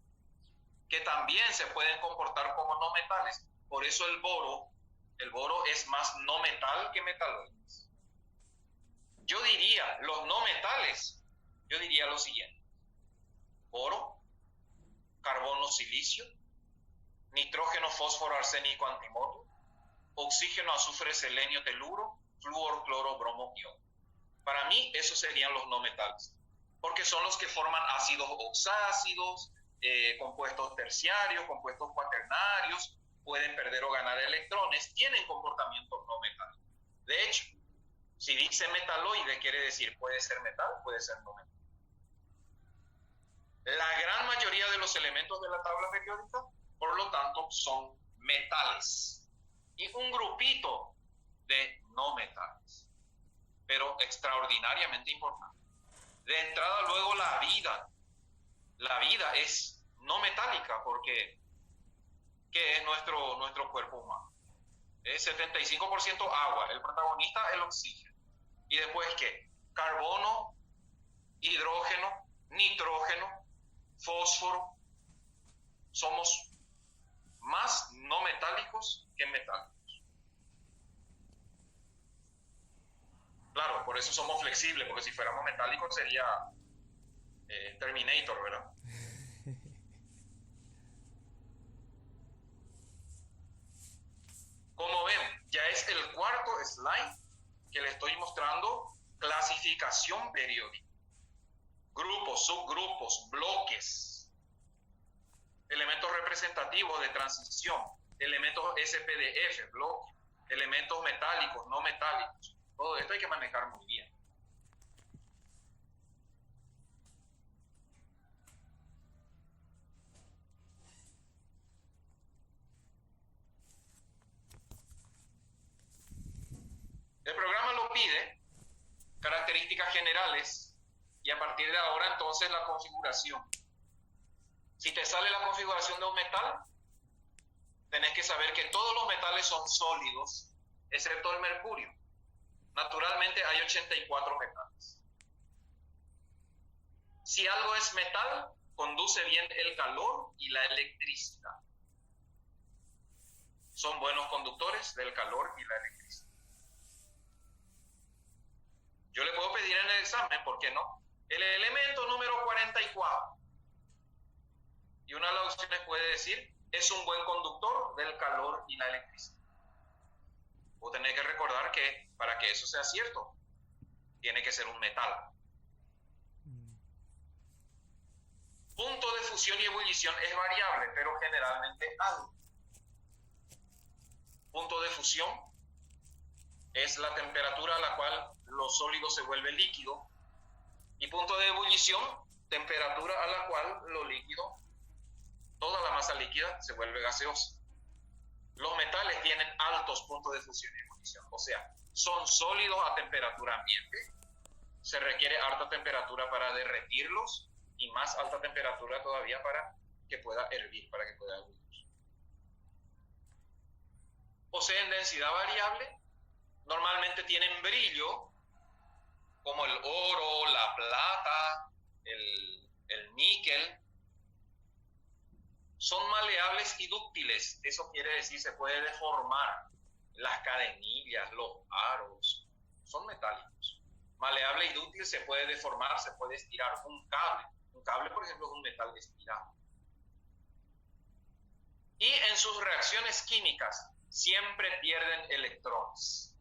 que también se pueden comportar como no metales. Por eso el boro es más no metal que metaloides. Yo diría, los no metales, yo diría lo siguiente: boro, carbono, silicio, nitrógeno, fósforo, arsénico, antimonio, oxígeno, azufre, selenio, teluro, flúor, cloro, bromo, ion. Para mí, esos serían los no metales, porque son los que forman ácidos oxácidos, compuestos terciarios, compuestos cuaternarios, pueden perder o ganar electrones, tienen comportamiento no metal. De hecho, si dice metaloide, quiere decir puede ser metal, puede ser no metal. La gran mayoría de los elementos de la tabla periódica, por lo tanto, son metales. Y un grupito de no metales, pero extraordinariamente importante. De entrada, luego, la vida. La vida es no metálica porque ¿qué es nuestro cuerpo humano? Es 75% agua, el protagonista el oxígeno. Y después, ¿qué? Carbono, hidrógeno, nitrógeno, fósforo. Somos más no metálicos que metálicos. Claro, por eso somos flexibles, porque si fuéramos metálicos sería Terminator, ¿verdad? Como ven, ya es el cuarto slide que le estoy mostrando clasificación periódica. Grupos, subgrupos, bloques, elementos representativos de transición, elementos SPDF, bloque, elementos metálicos, no metálicos. Todo esto hay que manejar muy bien. El programa lo pide, características generales Y a partir de ahora, entonces, la configuración. Si te sale la configuración de un metal, tenés que saber que todos los metales son sólidos, excepto el mercurio. Naturalmente hay 84 metales. Si algo es metal, conduce bien el calor y la electricidad. Son buenos conductores del calor y la electricidad. Yo le puedo pedir en el examen, ¿por qué no? El elemento número 44. Y una de las opciones puede decir, es un buen conductor del calor y la electricidad. Vos tenés que recordar que para que eso sea cierto, tiene que ser un metal. Punto de fusión y ebullición es variable, pero generalmente alto. Punto de fusión es la temperatura a la cual lo sólido se vuelve líquido. Y punto de ebullición, temperatura a la cual lo líquido, toda la masa líquida, se vuelve gaseosa. Los metales tienen altos puntos de fusión y ebullición, o sea, son sólidos a temperatura ambiente. Se requiere alta temperatura para derretirlos y más alta temperatura todavía para que pueda hervir, para que pueda ebullir. Poseen densidad variable, normalmente tienen brillo, como el oro, la plata, el níquel. Son maleables y dúctiles, eso quiere decir se puede deformar. Las cadenillas, los aros, son metálicos. Maleable y dúctil, se puede deformar, se puede estirar. Un cable, por ejemplo, es un metal estirado. Y en sus reacciones químicas siempre pierden electrones.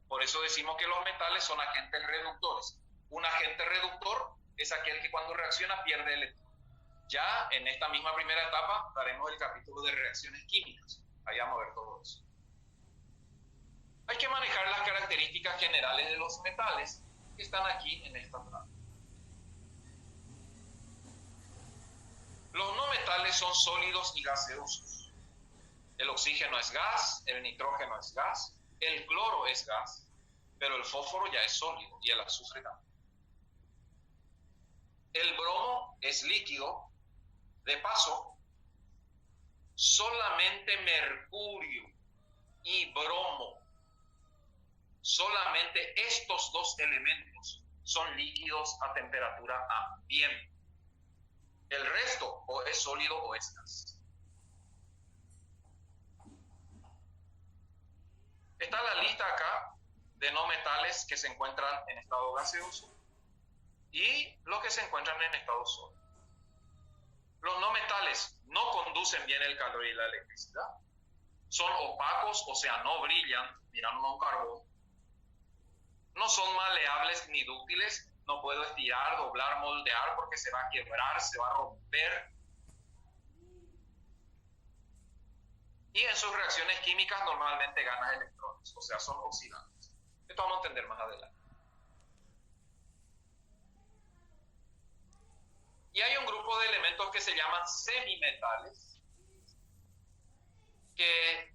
Por eso decimos que los metales son agentes reductores. Un agente reductor es aquel que cuando reacciona pierde electrones. Ya en esta misma primera etapa daremos el capítulo de reacciones químicas. Ahí vamos a ver todo eso. Hay que manejar las características generales de los metales que están aquí en esta tabla. Los no metales son sólidos y gaseosos. El oxígeno es gas, el nitrógeno es gas, el cloro es gas, pero el fósforo ya es sólido y el azufre también. El bromo es líquido. De paso, solamente mercurio y bromo, solamente estos dos elementos son líquidos a temperatura ambiente. El resto o es sólido o es gas. Está la lista acá de no metales que se encuentran en estado gaseoso y los que se encuentran en estado sólido. Los no metales no conducen bien el calor y la electricidad. Son opacos, o sea, no brillan, mirando a un carbón. No son maleables ni dúctiles. No puedo estirar, doblar, moldear porque se va a quebrar, se va a romper. Y en sus reacciones químicas normalmente ganan electrones, o sea, son oxidantes. Esto vamos a entender más adelante. Y hay un grupo de elementos que se llaman semimetales, que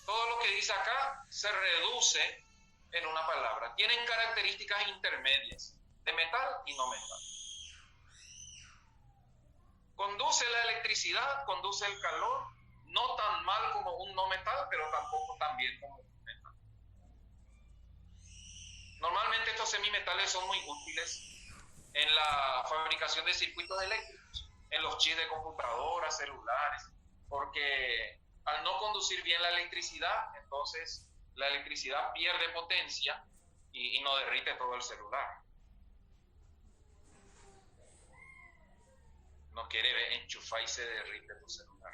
todo lo que dice acá se reduce en una palabra. Tienen características intermedias de metal y no metal. Conduce la electricidad, conduce el calor, no tan mal como un no metal, pero tampoco tan bien como un metal. Normalmente estos semimetales son muy útiles en la fabricación de circuitos eléctricos, en los chips de computadoras, celulares, porque al no conducir bien la electricidad, entonces la electricidad pierde potencia y no derrite todo el celular. No quiere enchufar y se derrite tu celular.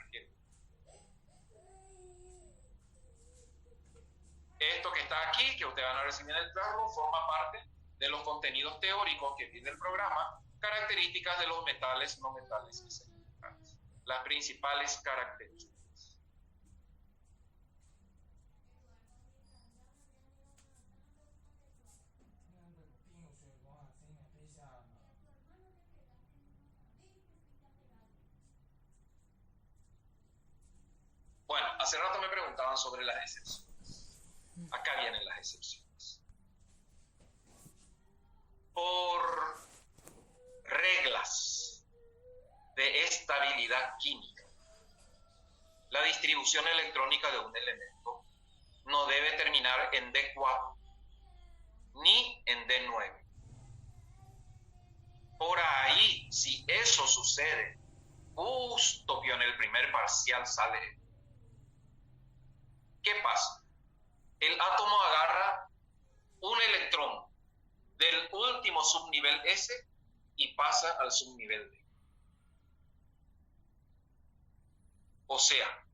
Esto que está aquí, que ustedes van a recibir en el Classroom, forma parte de los contenidos teóricos que tiene el programa, características de los metales, no metales y semimetales. Las principales características. Bueno, hace rato me preguntaban sobre las excepciones. Acá vienen las excepciones. Por reglas de estabilidad química. La distribución electrónica de un elemento no debe terminar en D4 ni en D9. Por ahí, si eso sucede, justo que en el primer parcial sale. ¿Qué pasa? El átomo agarra un electrón del último subnivel S y pasa al subnivel D. O sea,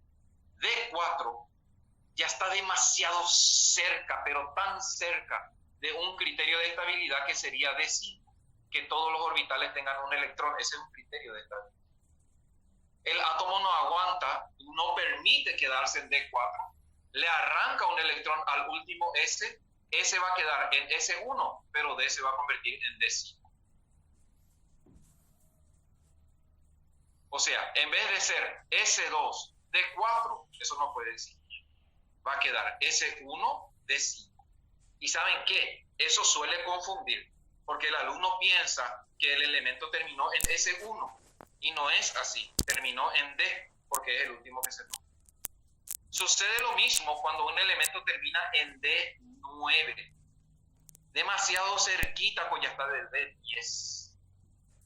D4 ya está demasiado cerca, pero tan cerca de un criterio de estabilidad que sería D5, que todos los orbitales tengan un electrón. Ese es un criterio de estabilidad. El átomo no aguanta, no permite quedarse en D4, le arranca un electrón al último S, S va a quedar en S1, pero D se va a convertir en D5. O sea, en vez de ser S2, D4, eso no puede existir. Va a quedar S1, D5. ¿Y saben qué? Eso suele confundir, porque el alumno piensa que el elemento terminó en S1, y no es así. Terminó en D, porque es el último que se toma. Sucede lo mismo cuando un elemento termina en D9. Demasiado cerquita, pues ya está del D10,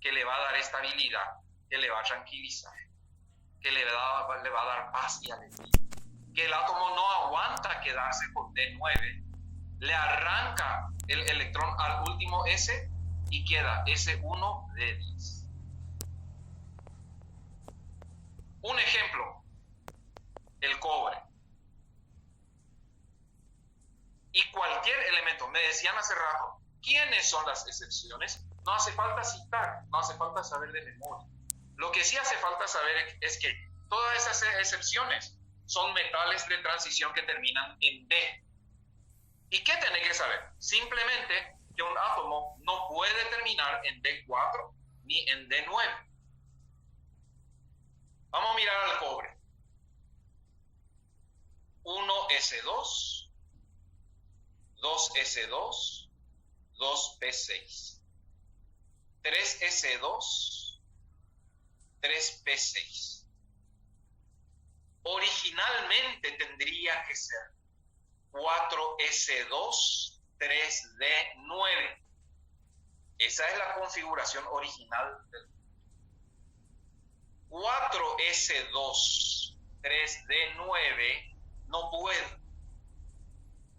que le va a dar estabilidad, que le va a tranquilizar, que le va a dar paz y alegría. Que el átomo no aguanta quedarse con D9, le arranca el electrón al último S y queda S1, D10. Un ejemplo, el cobre. Y cualquier elemento, me decían hace rato, ¿quiénes son las excepciones? No hace falta citar, no hace falta saber de memoria. Lo que sí hace falta saber es que todas esas excepciones son metales de transición que terminan en D. ¿Y qué tenés que saber? Simplemente que un átomo no puede terminar en D4 ni en D9. Vamos a mirar al cobre. 1S2, 2S2, 2P6. 3S2, 3P6. Originalmente tendría que ser 4S2, 3D9. Esa es la configuración original del 4S2, 3D9 no puede.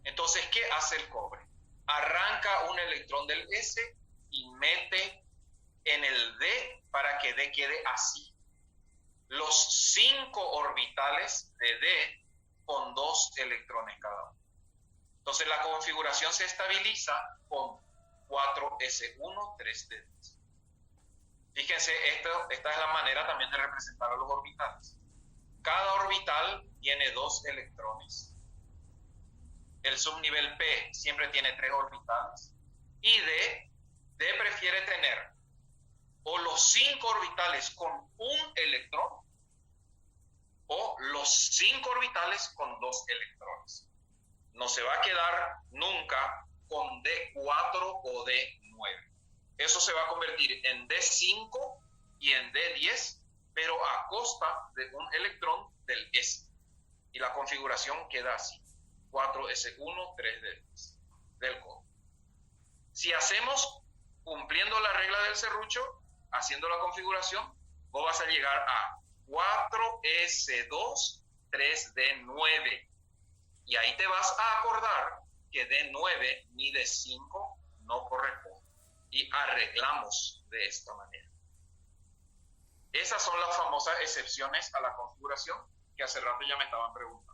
Entonces, ¿qué hace el cobre? Arranca un electrón del S y mete en el D para que D quede así. Los 5 orbitales de D con 2 electrones cada uno. Entonces, la configuración se estabiliza con 4S1, 3D10. Fíjense, esta es la manera también de representar a los orbitales. Cada orbital tiene 2 electrones. El subnivel P siempre tiene 3 orbitales. Y D prefiere tener o los 5 orbitales con un electrón o los 5 orbitales con 2 electrones. No se va a quedar nunca con D4 o D9. Eso se va a convertir en D5 y en D10, pero a costa de un electrón del S. Y la configuración queda así: 4S1, 3D10 del cobre. Si hacemos, cumpliendo la regla del serrucho, haciendo la configuración, vos vas a llegar a 4S2, 3D9. Y ahí te vas a acordar que D9 ni D5 no corresponde. Y arreglamos de esta manera. Esas son las famosas excepciones a la configuración que hace rato ya me estaban preguntando.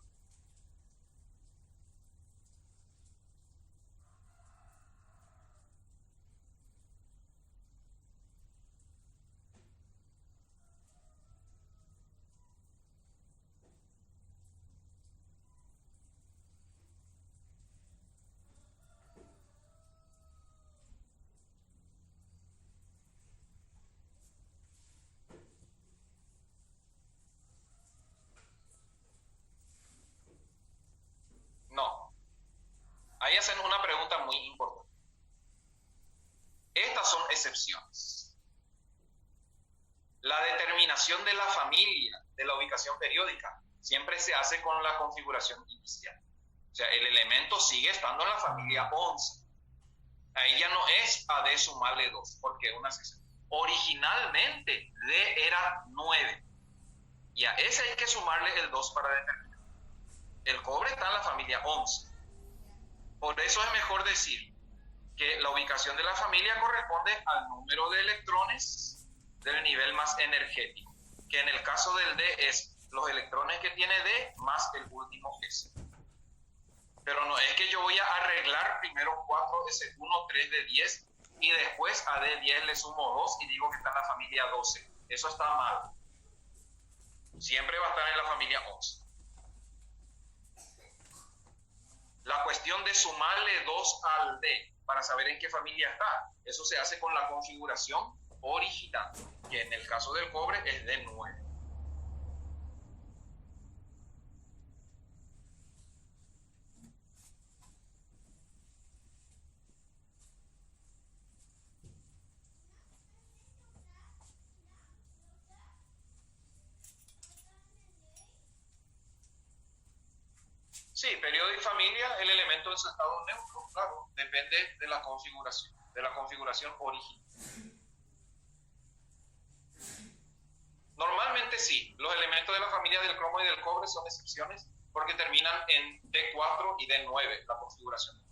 No. Ahí hacen una pregunta muy importante. Estas son excepciones. La determinación de la familia, de la ubicación periódica, siempre se hace con la configuración inicial. O sea, el elemento sigue estando en la familia 11. Ahí ya no es a D sumarle 2, porque es una sección. Originalmente D era 9. Y a ese hay que sumarle el 2 para determinar. El cobre está en la familia 11. Por eso es mejor decir que la ubicación de la familia corresponde al número de electrones del nivel más energético, que en el caso del D es los electrones que tiene D más el último S. Pero no es que yo voy a arreglar primero 4S1, 3 de 10 y después a D10 le sumo 2 y digo que está en la familia 12. Eso está mal. Siempre va a estar en la familia 11. La cuestión de sumarle 2 al D para saber en qué familia está, eso se hace con la configuración original, que en el caso del cobre es D9. Sí, periodo y familia, el elemento en su estado neutro, claro, depende de la configuración original. Normalmente sí, los elementos de la familia del cromo y del cobre son excepciones porque terminan en D4 y D9, la configuración.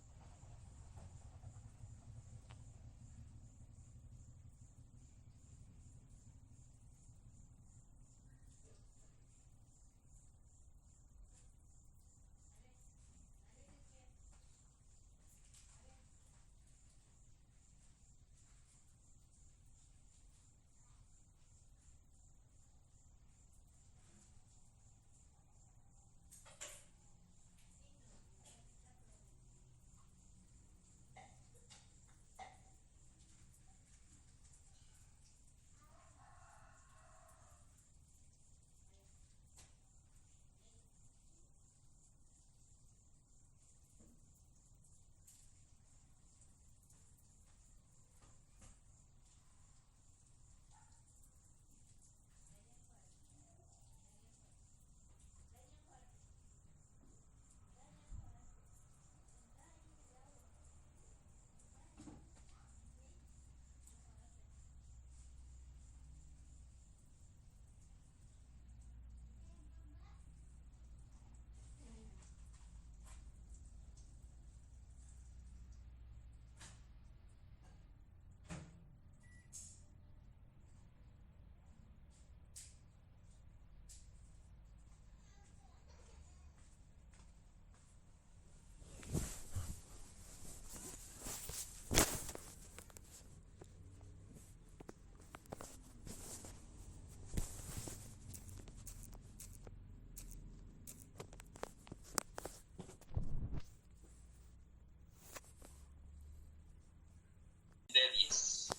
D10.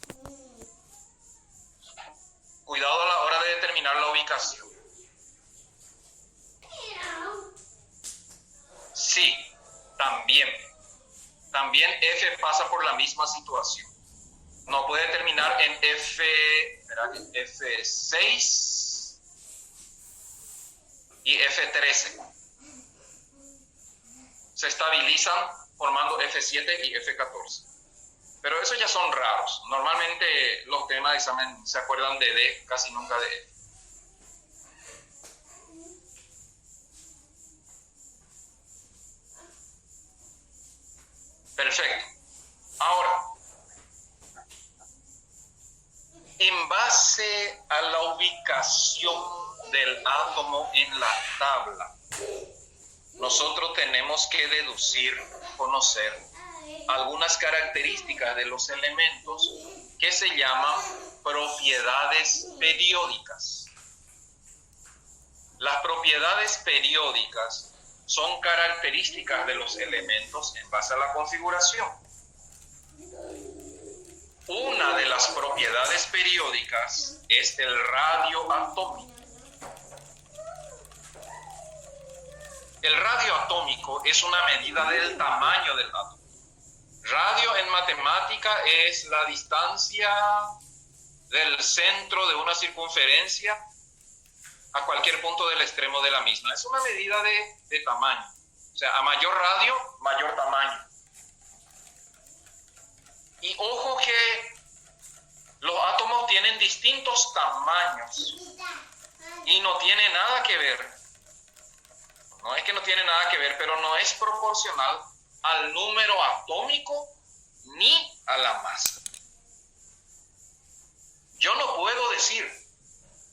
Cuidado a la hora de determinar la ubicación. Sí, también. También F pasa por la misma situación. No puede terminar en F6 y F13. Se estabilizan formando F7 y F14. Pero esos ya son raros. Normalmente los temas de examen se acuerdan de D, casi nunca de F. Perfecto. Ahora, en base a la ubicación del átomo en la tabla, nosotros tenemos que deducir, conocer algunas características de los elementos que se llaman propiedades periódicas. Las propiedades periódicas son características de los elementos en base a la configuración. Una de las propiedades periódicas es el radio atómico. El radio atómico es una medida del tamaño del átomo. Radio en matemática es la distancia del centro de una circunferencia a cualquier punto del extremo de la misma. Es una medida de tamaño. O sea, a mayor radio, mayor tamaño. Y ojo que los átomos tienen distintos tamaños y no tiene nada que ver. No es que no tiene nada que ver, pero no es proporcional al número atómico ni a la masa. Yo no puedo decir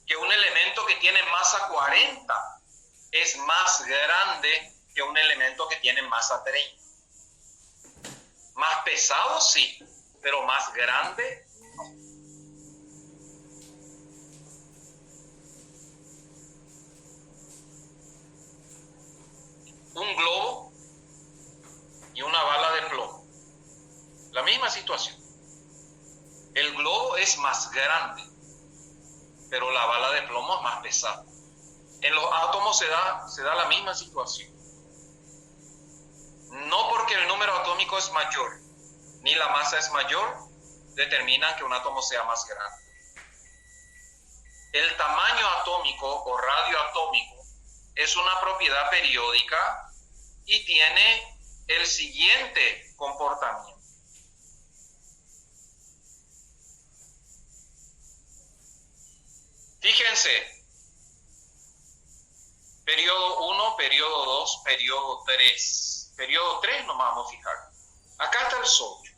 que un elemento que tiene masa 40 es más grande que un elemento que tiene masa 30. Más pesado sí, pero más grande no. Un globo y una bala de plomo. La misma situación. El globo es más grande, pero la bala de plomo es más pesada. En los átomos se da la misma situación. No porque el número atómico es mayor, ni la masa es mayor, determinan que un átomo sea más grande. El tamaño atómico o radioatómico es una propiedad periódica y tiene el siguiente comportamiento. Fíjense, periodo 1, periodo 2, periodo 3. Periodo 3 nos vamos a fijar. Acá está el sodio.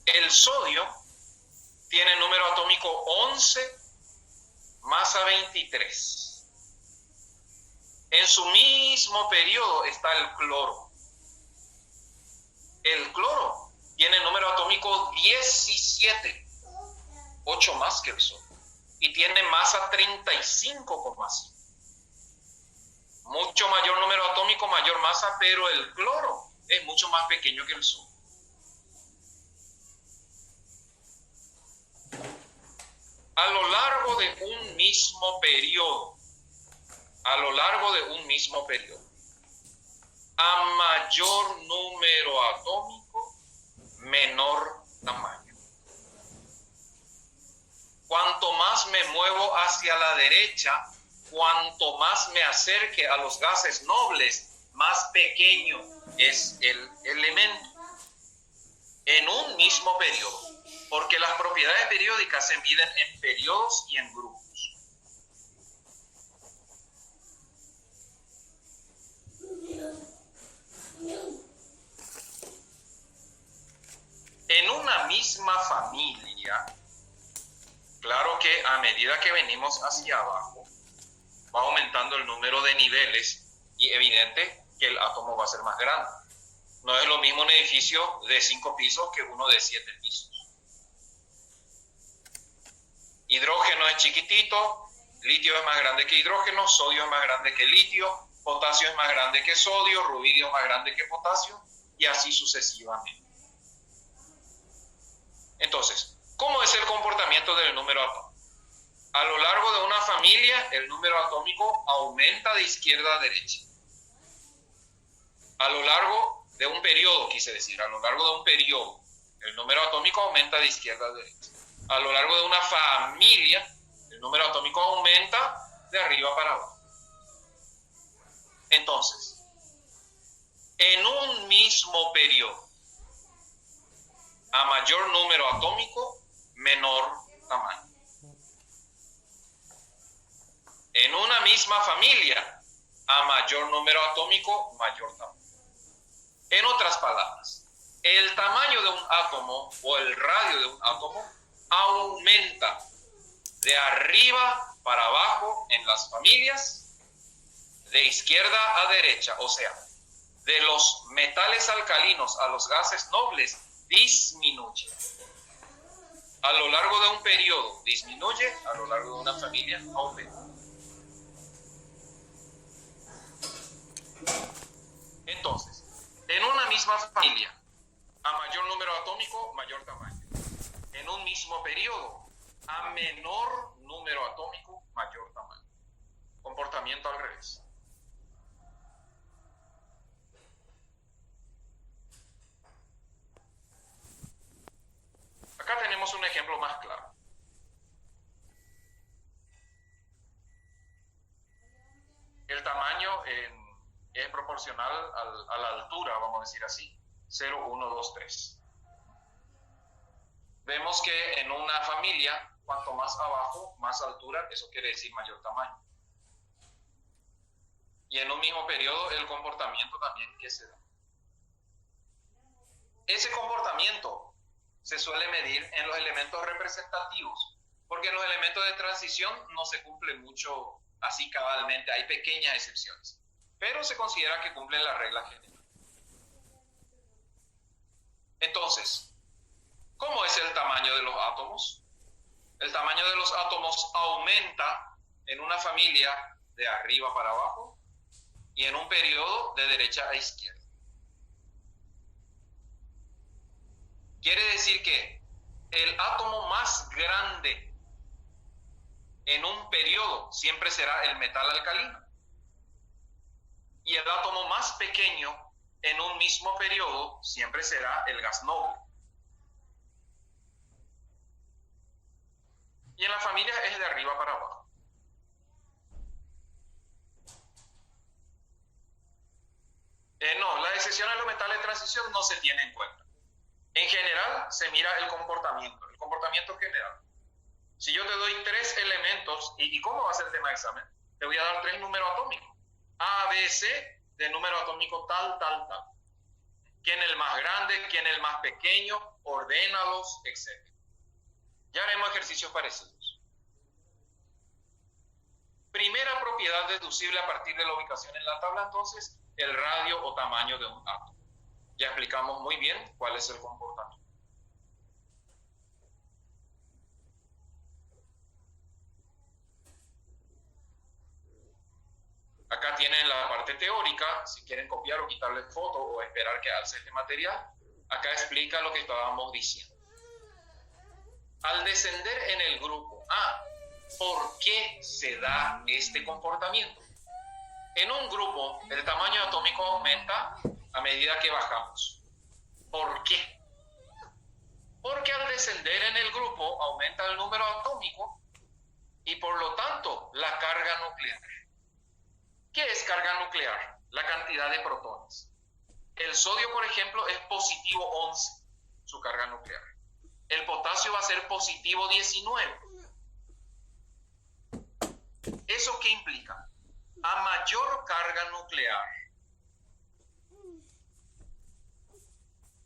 El sodio tiene número atómico 11, masa 23. En su mismo periodo está el cloro. El cloro tiene número atómico 17. 8 más que el sodio, y tiene masa 35,5. Mucho mayor número atómico, mayor masa, pero el cloro es mucho más pequeño que el sodio. A lo largo de un mismo periodo, a mayor número atómico, menor tamaño. Cuanto más me muevo hacia la derecha, cuanto más me acerque a los gases nobles, más pequeño es el elemento. En un mismo periodo, porque las propiedades periódicas se miden en periodos y en grupos. En una misma familia, claro que a medida que venimos hacia abajo, va aumentando el número de niveles y evidente que el átomo va a ser más grande. No es lo mismo un edificio de 5 pisos que uno de 7 pisos. Hidrógeno es chiquitito, litio es más grande que hidrógeno, sodio es más grande que litio, potasio es más grande que sodio, rubidio es más grande que potasio, y así sucesivamente. Entonces, ¿cómo es el comportamiento del número atómico? A lo largo de una familia, el número atómico aumenta de izquierda a derecha. A lo largo de un periodo, el número atómico aumenta de izquierda a derecha. A lo largo de una familia, el número atómico aumenta de arriba para abajo. Entonces, en un mismo periodo, a mayor número atómico, menor tamaño. En una misma familia, a mayor número atómico, mayor tamaño. En otras palabras, el tamaño de un átomo o el radio de un átomo aumenta de arriba para abajo en las familias, de izquierda a derecha, o sea, de los metales alcalinos a los gases nobles, disminuye. A lo largo de un periodo disminuye, a lo largo de una familia aumenta. Entonces, en una misma familia, a mayor número atómico, mayor tamaño. En un mismo periodo, a menor número atómico, mayor tamaño. Comportamiento al revés. Acá tenemos ejemplo más claro. El tamaño es proporcional a la altura, vamos a decir así, 0, 1, 2, 3. Vemos que en una familia, cuanto más abajo, más altura, eso quiere decir mayor tamaño. Y en un mismo periodo, el comportamiento también que se da. Ese comportamiento se suele medir en los elementos representativos, porque en los elementos de transición no se cumple mucho así cabalmente, hay pequeñas excepciones, pero se considera que cumplen la regla general. Entonces, ¿cómo es el tamaño de los átomos? El tamaño de los átomos aumenta en una familia de arriba para abajo y en un periodo de derecha a izquierda. Quiere decir que el átomo más grande en un periodo siempre será el metal alcalino. Y el átomo más pequeño en un mismo periodo siempre será el gas noble. Y en la familia es de arriba para abajo. No, la excepción a los metales de transición no se tiene en cuenta. En general se mira el comportamiento general. Si yo te doy 3 elementos, ¿y cómo va a ser el tema de examen? Te voy a dar 3 números atómicos. A, B, C, de número atómico tal, tal, tal. ¿Quién es el más grande? ¿Quién es el más pequeño? Ordénalos, etc. Ya haremos ejercicios parecidos. Primera propiedad deducible a partir de la ubicación en la tabla, entonces, el radio o tamaño de un átomo. Ya explicamos muy bien cuál es el comportamiento. Acá tienen la parte teórica, si quieren copiar o quitarle foto o esperar que alce este material. Acá explica lo que estábamos diciendo. Al descender en el grupo A, ¿por qué se da este comportamiento? En un grupo, el tamaño atómico aumenta a medida que bajamos. ¿Por qué? Porque al descender en el grupo aumenta el número atómico y por lo tanto la carga nuclear. ¿Qué es carga nuclear? La cantidad de protones. El sodio, por ejemplo, es positivo 11, su carga nuclear. El potasio va a ser positivo 19. ¿Eso qué implica? A mayor carga nuclear,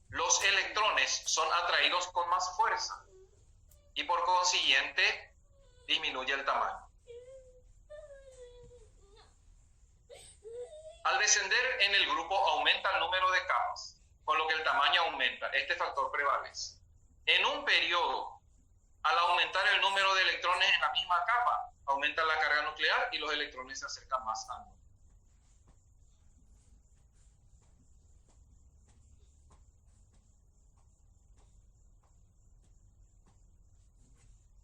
los electrones son atraídos con más fuerza y por consiguiente disminuye el tamaño. Al descender en el grupo aumenta el número de capas, con lo que el tamaño aumenta. Este factor prevalece. En un periodo, al aumentar el número de electrones en la misma capa, aumenta la carga nuclear y los electrones se acercan más al núcleo.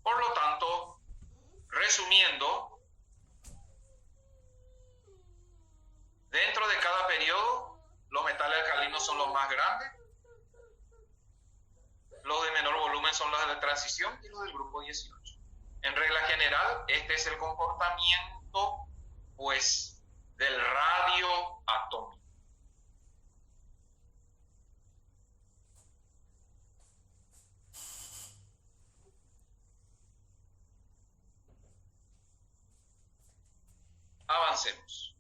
Por lo tanto, resumiendo, dentro de cada periodo, los metales alcalinos son los más grandes, los de menor volumen son los de transición y los del grupo 18. En regla general, este es el comportamiento, pues, del radio atómico. Avancemos.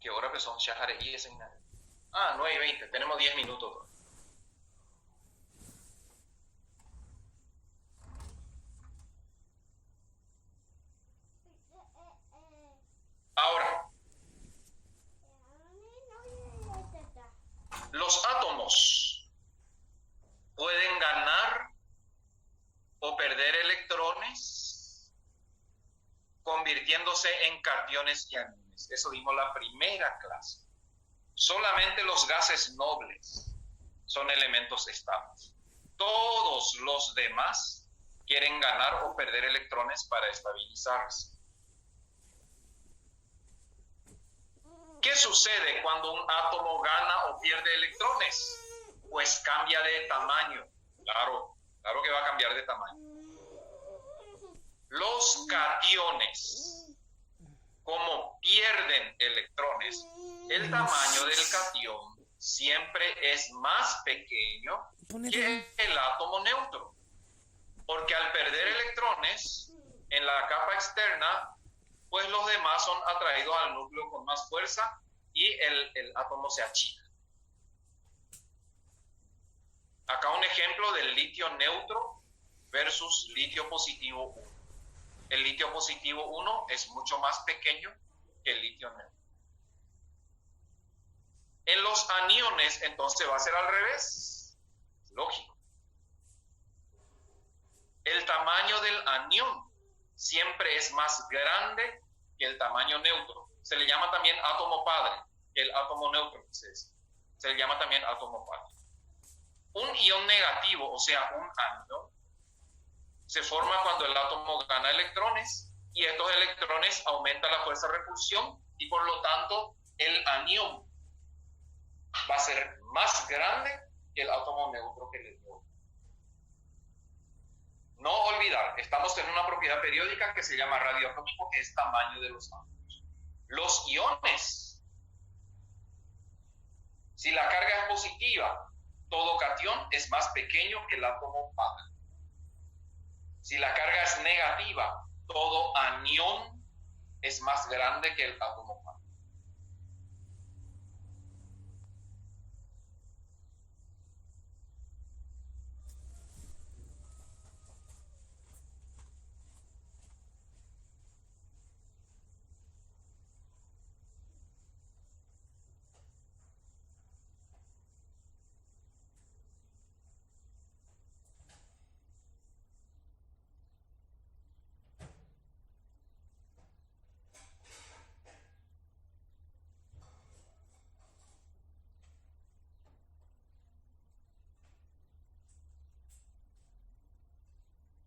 ¿Qué hora que son? Shahareí ese nada. 9:20, tenemos 10 minutos. Ahora, los átomos pueden ganar o perder electrones convirtiéndose en cationes y aniones. Eso vimos la primera clase. Solamente los gases nobles son elementos estables. Todos los demás quieren ganar o perder electrones para estabilizarse. ¿Qué sucede cuando un átomo gana o pierde electrones? Pues cambia de tamaño. Claro que va a cambiar de tamaño. Los cationes, como pierden electrones, el tamaño del catión siempre es más pequeño que el átomo neutro. Porque al perder electrones en la capa externa, pues los demás son atraídos al núcleo con más fuerza y el átomo se achica. Acá un ejemplo del litio neutro versus litio positivo 1. El litio positivo 1 es mucho más pequeño que el litio neutro. En los aniones, entonces va a ser al revés. Lógico. El tamaño del anión siempre es más grande que el tamaño neutro. Se le llama también átomo padre, el átomo neutro. Se le llama también átomo padre. Un ion negativo, o sea, un anión, se forma cuando el átomo gana electrones y estos electrones aumentan la fuerza de repulsión y por lo tanto el anión va a ser más grande que el átomo neutro que le dio. No olvidar, estamos en una propiedad periódica que se llama radioatómico, que es tamaño de los átomos. Los iones, si la carga es positiva, todo catión es más pequeño que el átomo padre. Si la carga es negativa, todo anión es más grande que el átomo padre.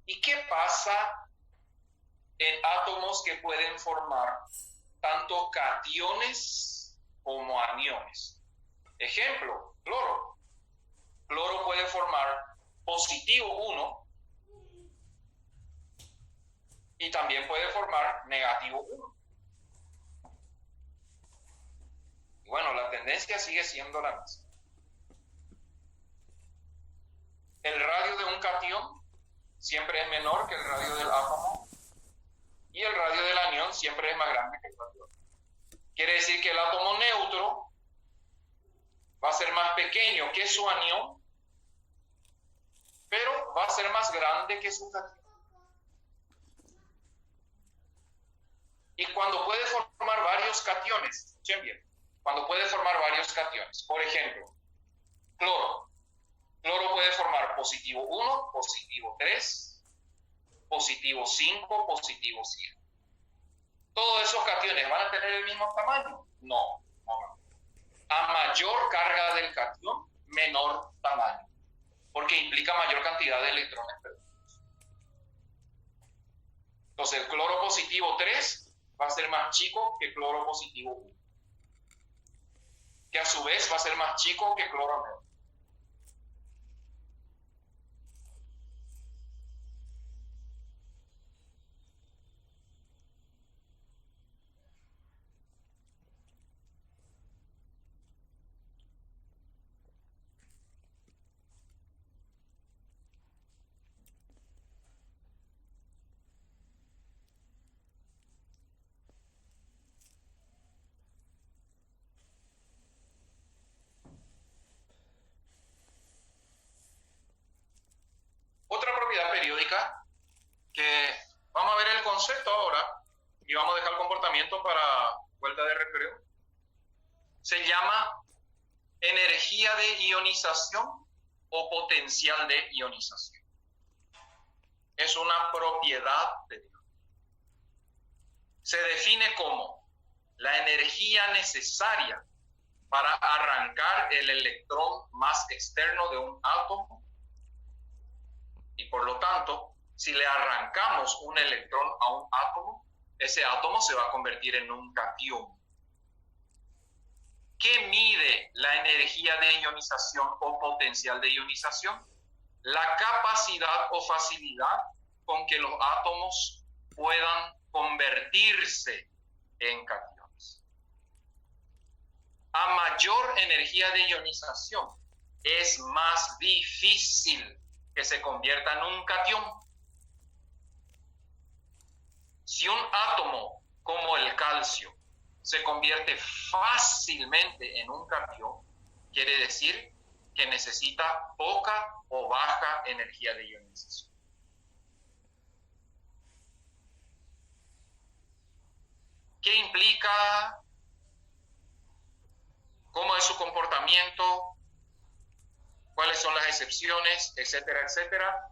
¿Y qué pasa en átomos que pueden formar tanto cationes como aniones? Ejemplo, cloro. Cloro puede formar positivo 1 y también puede formar negativo 1. Y bueno, la tendencia sigue siendo la misma. El radio de un catión siempre es menor que el radio del átomo y el radio del anión siempre es más grande que el catión. Quiere decir que el átomo neutro va a ser más pequeño que su anión, pero va a ser más grande que su catión. Y cuando puede formar varios cationes, escuchen bien, cuando puede formar varios cationes, por ejemplo, cloro. Cloro puede formar positivo 1, positivo 3, positivo 5, positivo 7. ¿Todos esos cationes van a tener el mismo tamaño? No. A mayor carga del catión, menor tamaño, porque implica mayor cantidad de electrones perdidos. Entonces, el cloro positivo 3 va a ser más chico que cloro positivo 1, que a su vez va a ser más chico que cloro neutro. Otra propiedad periódica que vamos a ver el concepto ahora y vamos a dejar el comportamiento para vuelta de recreo. Se llama energía de ionización o potencial de ionización. Es una propiedad periódica. Se define como la energía necesaria para arrancar el electrón más externo de un átomo y por lo tanto, si le arrancamos un electrón a un átomo, ese átomo se va a convertir en un catión. ¿Qué mide la energía de ionización o potencial de ionización? La capacidad o facilidad con que los átomos puedan convertirse en cationes. A mayor energía de ionización, es más difícil que se convierta en un catión. Si un átomo como el calcio se convierte fácilmente en un catión, quiere decir que necesita poca o baja energía de ionización. ¿Qué implica? ¿Cómo es su comportamiento? ¿Cuáles son las excepciones? Etcétera, etcétera.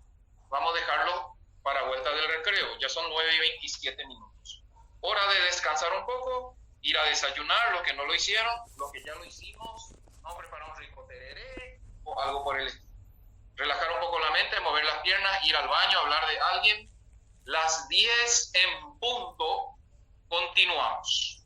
Vamos a dejarlo para vuelta del recreo. Ya son 9:27 minutos. Hora de descansar un poco, ir a desayunar, los que no lo hicieron, los que ya lo hicimos, vamos a preparar un rico tereré o algo por el estilo. Relajar un poco la mente, mover las piernas, ir al baño, hablar de alguien. Las 10 en punto, continuamos.